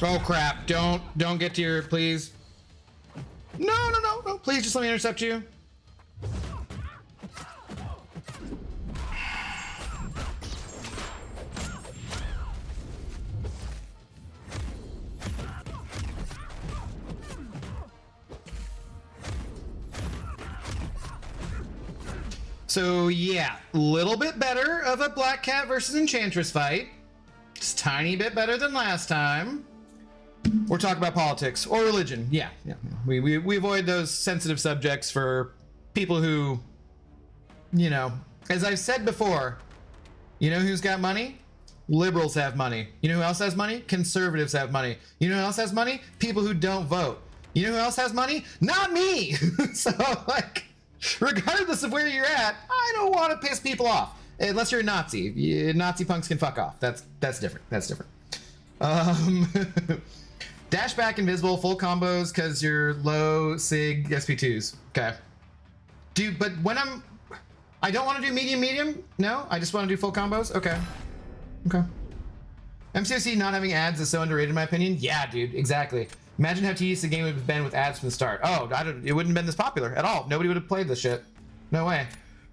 Oh crap, don't get to your, please. No, please just let me intercept you. So yeah, a little bit better of a Black Cat versus Enchantress fight. Just tiny bit better than last time. We're talking about politics or religion. Yeah. We avoid those sensitive subjects for people who, you know, as I've said before, you know who's got money? Liberals have money. You know who else has money? Conservatives have money. You know who else has money? People who don't vote. You know who else has money? Not me. So like, regardless of where you're at, I don't want to piss people off. Unless you're a Nazi. Nazi punks can fuck off. That's different. That's different. Dash back invisible, full combos because you're low sig SP2s. Okay. Dude, but when I don't want to do medium. No, I just want to do full combos. Okay. MCOC not having ads is so underrated in my opinion. Yeah, dude, exactly. Imagine how tedious the game would have been with ads from the start. Oh, it wouldn't have been this popular at all. Nobody would have played this shit. No way.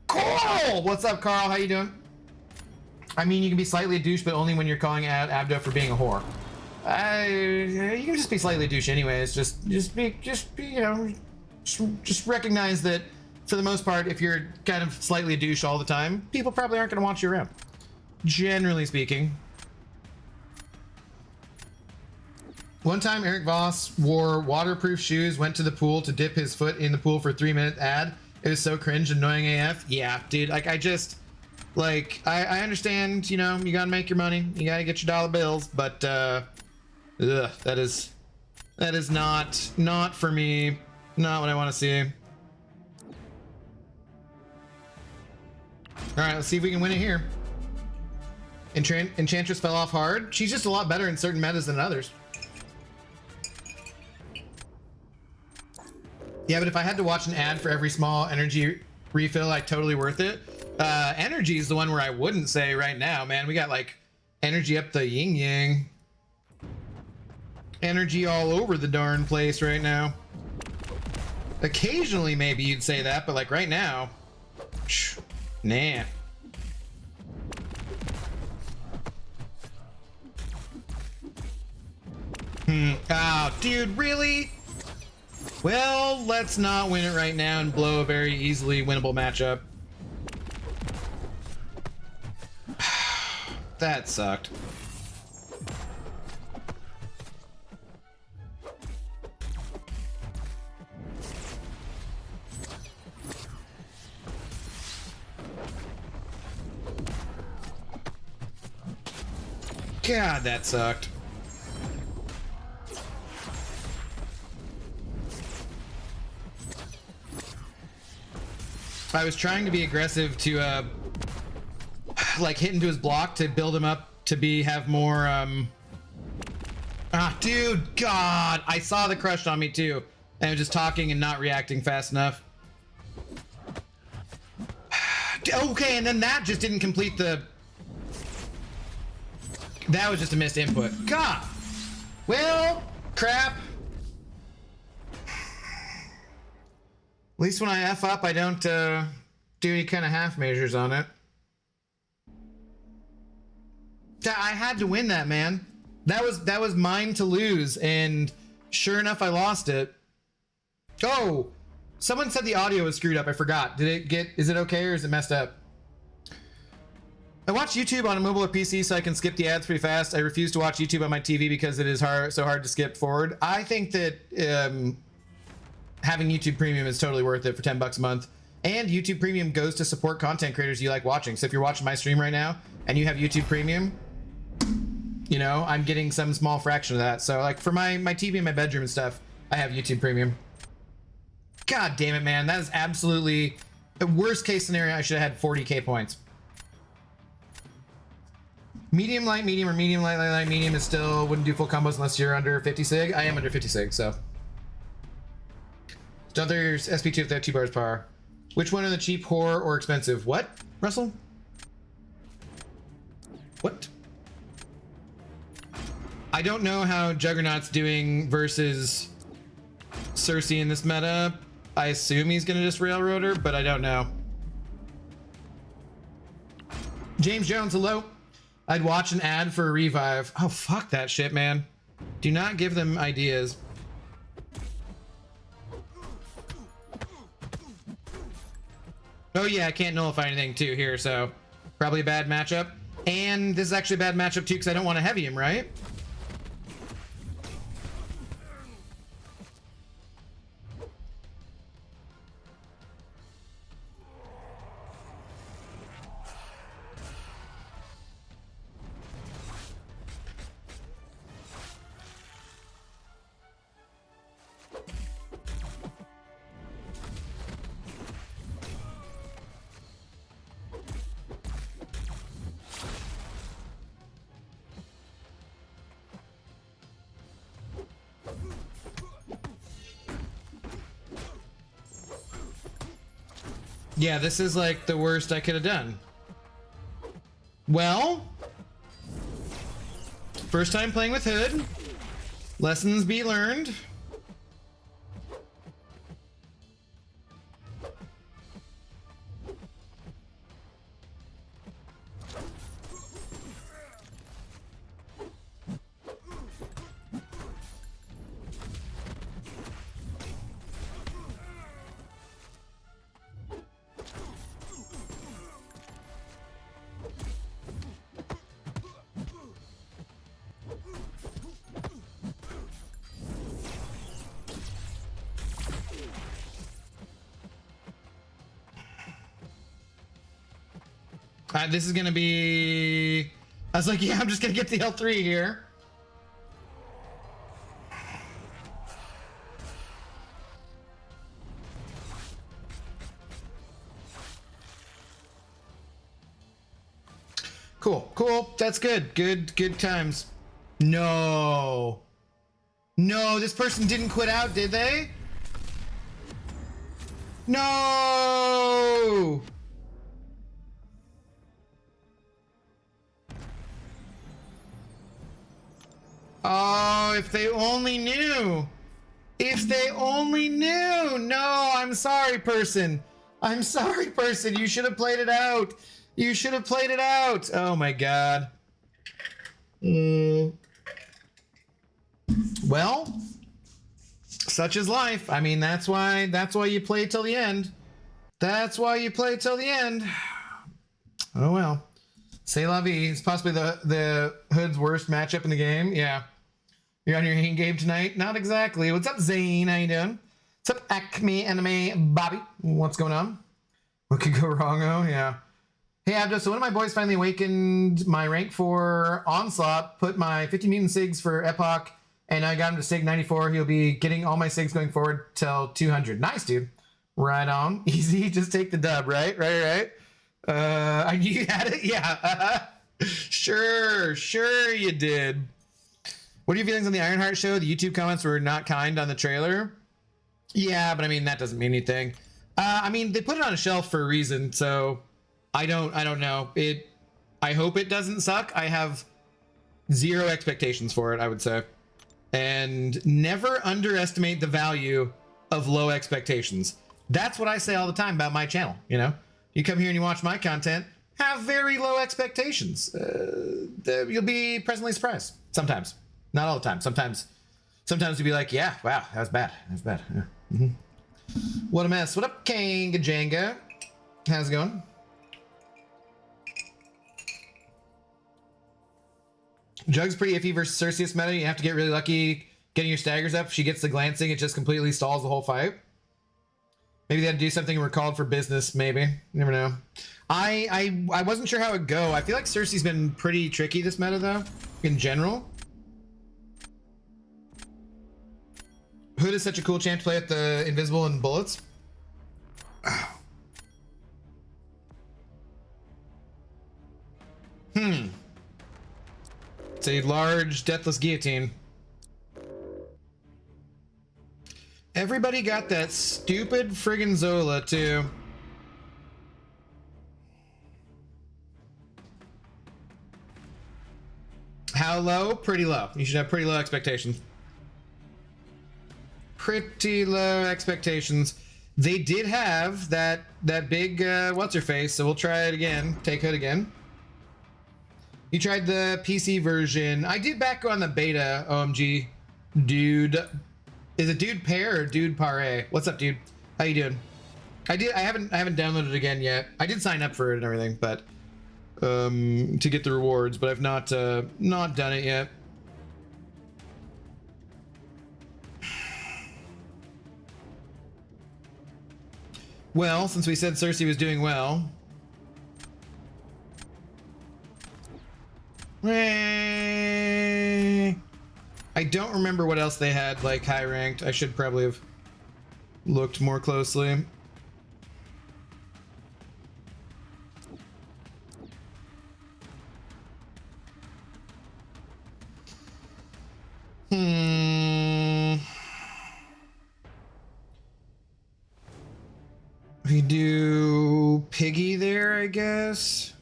Carl! What's up, Carl? How you doing? I mean, you can be slightly a douche, but only when you're calling out Abdo for being a whore. You can just be slightly a douche anyways. Just be, you know, just recognize that for the most part, if you're kind of slightly a douche all the time, people probably aren't going to want you around. Generally speaking. One time, Eric Voss wore waterproof shoes, went to the pool to dip his foot in the pool for a 3-minute ad. It was so cringe, annoying AF. Yeah, dude, like I understand, you know, you gotta make your money, you gotta get your dollar bills, but that is not for me, not what I want to see. All right, let's see if we can win it here. Enchantress fell off hard. She's just a lot better in certain metas than others. Yeah, but if I had to watch an ad for every small energy refill, like totally worth it. Energy is the one where I wouldn't say right now, man. We got like energy up the yin yang. Energy all over the darn place right now. Occasionally, maybe you'd say that, but like right now, nah. Oh, dude, really? Well, let's not win it right now and blow a very easily winnable matchup. That sucked. God, that sucked. I was trying to be aggressive to like hit into his block to build him up to have more dude, God, I saw the crush on me too, and I was just talking and not reacting fast enough. Okay, and then that just didn't complete the... That was just a missed input. God. Well, crap. At least when I F up, I don't do any kind of half measures on it. I had to win that, man. That was mine to lose, and sure enough, I lost it. Oh, someone said the audio was screwed up. I forgot. Is it okay or is it messed up? I watch YouTube on a mobile or PC so I can skip the ads pretty fast. I refuse to watch YouTube on my TV because it is so hard to skip forward. I think that having YouTube Premium is totally worth it for $10 a month. And YouTube Premium goes to support content creators you like watching. So if you're watching my stream right now and you have YouTube Premium, you know, I'm getting some small fraction of that. So like for my TV in my bedroom and stuff, I have YouTube Premium. God damn it, man. That is absolutely the worst case scenario. I should have had 40k points. Medium, light, medium, or medium, light, light, light, medium is still wouldn't do full combos unless you're under 50 sig. I am under 50 sig, so. There's SP2 if they have 2 bars power. Which one are the cheap, whore, or expensive? What, Russell? What? I don't know how Juggernaut's doing versus Cersei in this meta. I assume he's gonna just railroad her, but I don't know. James Jones, hello. I'd watch an ad for a revive. Oh, fuck that shit, man. Do not give them ideas. Oh yeah, I can't nullify anything too here, so probably a bad matchup. And this is actually a bad matchup too because I don't want to heavy him, right? Yeah, this is like the worst I could have done. Well, first time playing with Hood. Lessons be learned. This is gonna be... I was like, yeah, I'm just gonna get the L3 here. Cool, cool. That's good. Good times. No. No, this person didn't quit out, did they? No! Oh, if they only knew. If they only knew. No, I'm sorry, person. I'm sorry, person. You should have played it out. You should have played it out. Oh my god. Well, such is life. I mean, that's why you play till the end. That's why you play till the end. Oh well. C'est la vie. It's possibly the Hood's worst matchup in the game. Yeah. You're on your hang game tonight? Not exactly. What's up, Zane? How you doing? What's up, Acme Anime Bobby? What's going on? What could go wrong? Oh, yeah. Hey, Abdo, so one of my boys finally awakened my rank for Onslaught, put my 50 mutant SIGs for Epoch, and I got him to SIG 94. He'll be getting all my SIGs going forward till 200. Nice, dude. Right on. Easy. Just take the dub, right? Right. I knew you had it? Yeah. Sure you did. What are your feelings on the Ironheart show? The YouTube comments were not kind on the trailer. Yeah, but I mean, that doesn't mean anything. I mean, they put it on a shelf for a reason, so I don't know. I hope it doesn't suck. I have zero expectations for it, I would say. And never underestimate the value of low expectations. That's what I say all the time about my channel, you know? You come here and you watch my content, have very low expectations. You'll be pleasantly surprised. Sometimes. Not all the time. Sometimes you'll be like, yeah, wow, that was bad. Yeah. What a mess. What up, Kanga Janga? How's it going? Jug's pretty iffy versus Cerseus meta. You have to get really lucky getting your staggers up. If she gets the glancing, it just completely stalls the whole fight. Maybe they had to do something and we're called for business, maybe. You never know. I wasn't sure how it'd go. I feel like Cersei's been pretty tricky this meta, though, in general. Hood is such a cool champ to play with the invisible and bullets. It's a large deathless guillotine. Everybody got that stupid friggin' Zola too. How low? Pretty low. You should have pretty low expectations. Pretty low expectations. They did have that big what's her face, so we'll try it again. Take Hood again. You tried the PC version. I did back on the beta. OMG, dude. Is it dude pair or dude pare? What's up, dude? How you doing? I haven't downloaded it again yet. I did sign up for it and everything, but to get the rewards, but I've not done it yet. Well, since we said Cersei was doing well. I don't remember what else they had, like, high ranked. I should probably have looked more closely. We do Piggy there, I guess.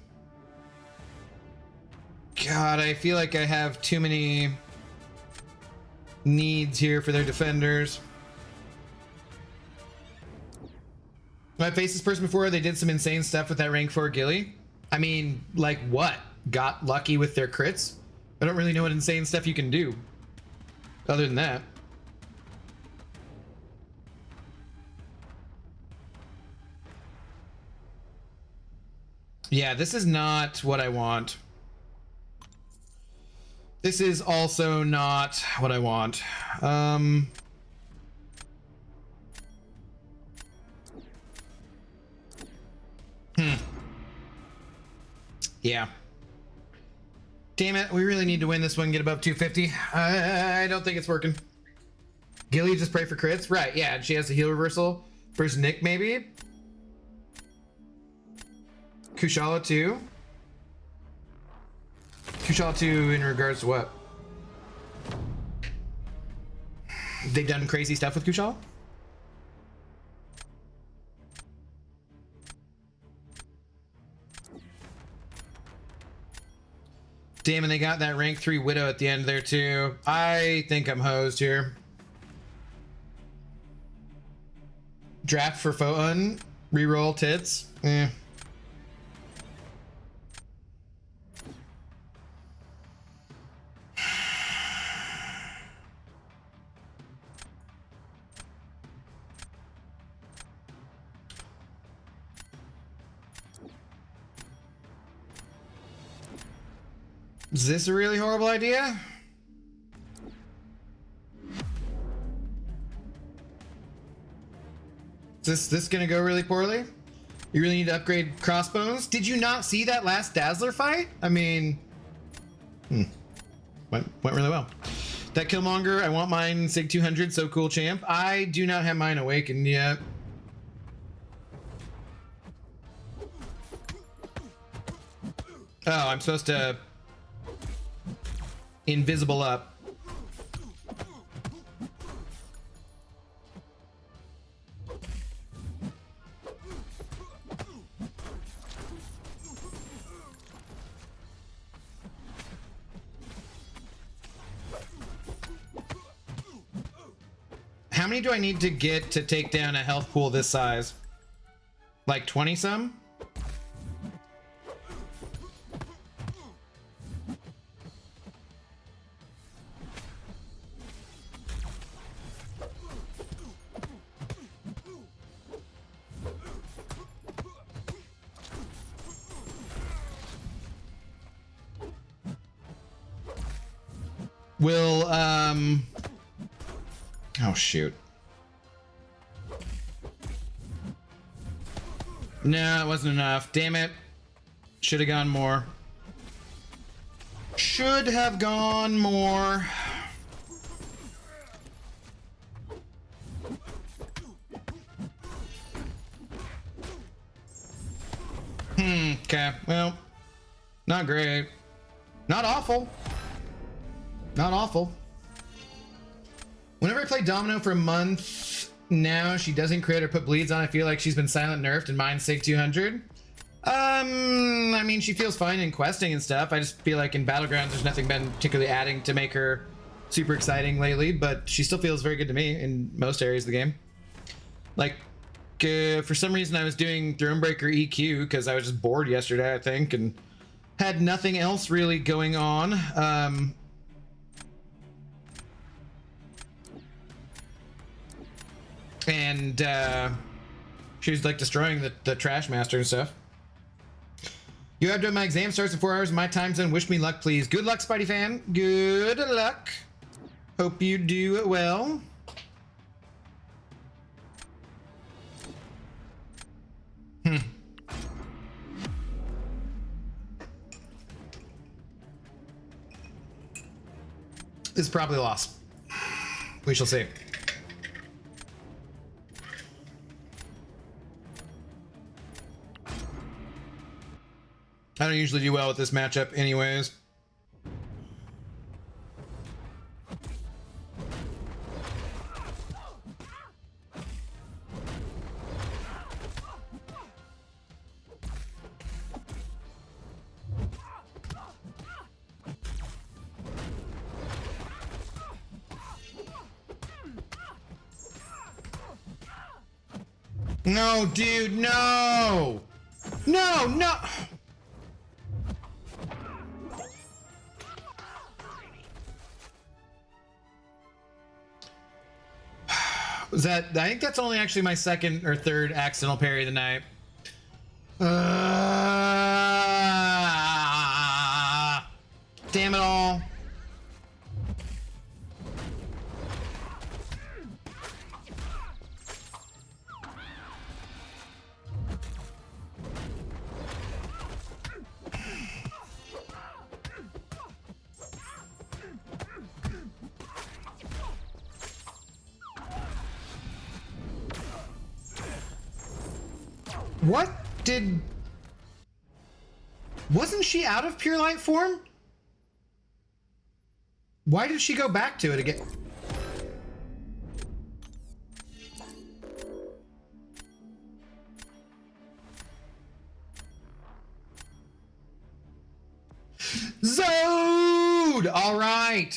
God, I feel like I have too many needs here for their defenders. I faced this person before. They did some insane stuff with that rank 4 Gilly. I mean, like what? Got lucky with their crits? I don't really know what insane stuff you can do other than that. Yeah, this is not what I want. This is also not what I want. Yeah. Damn it, we really need to win this one, get above 250. I don't think it's working. Gilly, just pray for crits? Right, yeah, and she has a heal reversal. Versus Nick, maybe? Kushala too? Kushala 2 in regards to what? They've done crazy stuff with Kushala? Damn, and they got that rank 3 Widow at the end there too. I think I'm hosed here. Draft for Foun. Reroll tits. Eh. Is this a really horrible idea? Is this gonna go really poorly? You really need to upgrade crossbows? Did you not see that last Dazzler fight? I mean, went really well. That Killmonger, I want mine Sig 200, so cool champ. I do not have mine awakened yet. Oh, I'm supposed to invisible up. How many do I need to get to take down a health pool this size? Like 20 some? Will, oh, shoot. No, it wasn't enough. Damn it. Should have gone more. Should have gone more. Okay. Well, not great. Not awful. Not awful. Whenever I play Domino for a month now, she doesn't crit or put bleeds on. I feel like she's been silent nerfed and mine Sig 200. I mean, she feels fine in questing and stuff. I just feel like in Battlegrounds, there's nothing been particularly adding to make her super exciting lately, but she still feels very good to me in most areas of the game. Like, for some reason I was doing Thronebreaker EQ because I was just bored yesterday, I think, and had nothing else really going on. And she was like destroying the Trash Master and stuff. You have to have my exam starts in 4 hours in my time zone. Wish me luck, please. Good luck, Spidey fan. Good luck. Hope you do well. This is probably a loss. We shall see. I don't usually do well with this matchup anyways. No, dude, no! No, no! Was that, I think that's only actually my second or third accidental parry of the night. Damn it all. What did... Wasn't she out of pure light form? Why did she go back to it again? Zode! All right.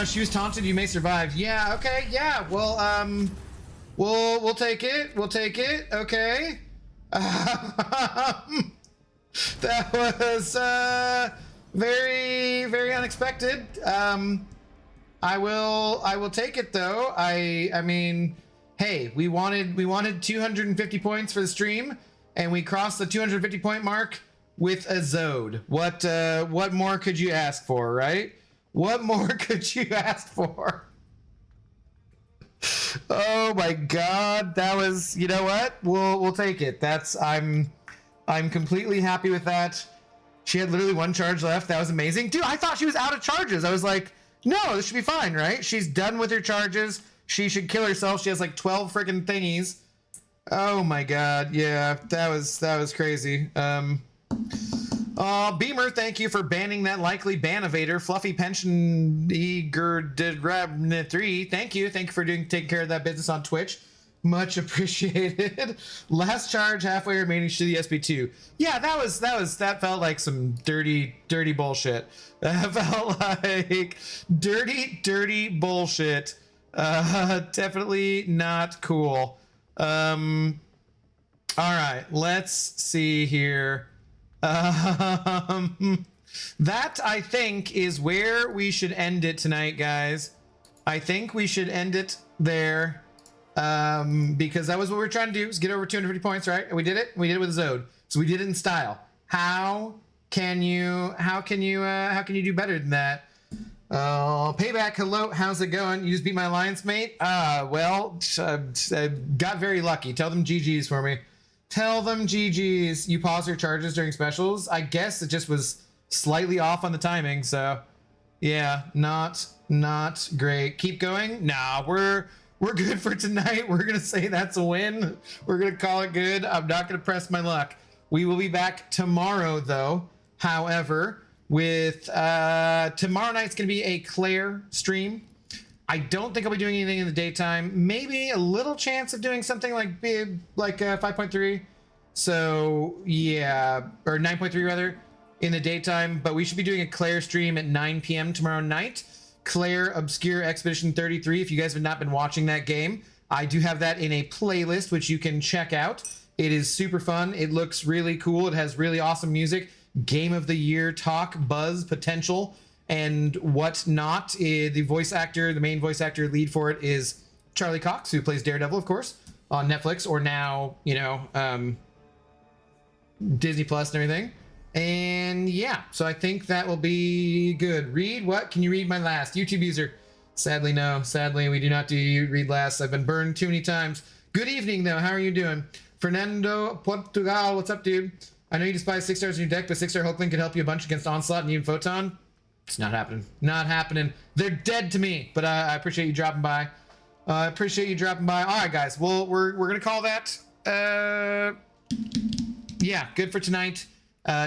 She was taunted. You may survive. Yeah. Okay. Yeah. Well. We'll take it. We'll take it. Okay. That was very unexpected. I will take it though. I mean, hey, we wanted 250 points for the stream, and we crossed the 250 point mark with a Zode. What more could you ask for, right? What more could you ask for? Oh my God, that was, you know what? We'll take it. I'm completely happy with that. She had literally one charge left. That was amazing. Dude, I thought she was out of charges. I was like, no, this should be fine, right? She's done with her charges. She should kill herself. She has like 12 freaking thingies. Oh my God. Yeah, that was crazy. Beamer, thank you for banning that likely ban-evader. Fluffy Pension Eager 3. Thank you for taking care of that business on Twitch. Much appreciated. Last charge halfway remaining to the SB2. Yeah, that felt like some dirty bullshit. That felt like dirty bullshit. Definitely not cool. All right, let's see here. That I think is where we should end it tonight, guys. I think we should end it there. Because that was what we were trying to do, is get over 250 points, right? And we did it. We did it with a Zode. So we did it in style. How can you do better than that? Payback, hello, how's it going? You just beat my alliance mate? Well, got very lucky. Tell them GG's for me. Tell them GG's. You pause your charges during specials. I guess it just was slightly off on the timing, so yeah, not great. Keep going. Nah, we're good for tonight. We're gonna say that's a win. We're gonna call it good. I'm not gonna press my luck. We will be back tomorrow though. However, with tomorrow night's gonna be a Claire stream. I don't think I'll be doing anything in the daytime. Maybe a little chance of doing something like 5.3. So yeah, or 9.3 rather, in the daytime. But we should be doing a Claire stream at 9 p.m. tomorrow night. Claire Obscure Expedition 33. If you guys have not been watching that game, I do have that in a playlist which you can check out. It is super fun. It looks really cool. It has really awesome music. Game of the Year talk, buzz, potential, and whatnot. The main voice actor lead for it is Charlie Cox, who plays Daredevil, of course, on Netflix, or now, Disney Plus and everything. And yeah, so I think that will be good. Read what? Can you read my last? YouTube user. Sadly, no. Sadly, we do not do read last. I've been burned too many times. Good evening, though. How are you doing? Fernando Portugal, what's up, dude? I know you despise 6 stars in your deck, but 6-star Hulkling could help you a bunch against Onslaught and even Photon. It's not happening. Not happening. They're dead to me, but I appreciate you dropping by. All right, guys. Well, we're gonna call that. Yeah, good for tonight.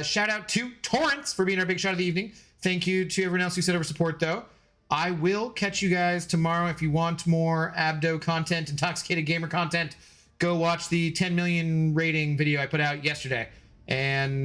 Shout out to Torrance for being our big shot of the evening. Thank you to everyone else who said over support, though. I will catch you guys tomorrow. If you want more Abdo content, Intoxicated Gamer content, go watch the 10 million rating video I put out yesterday. And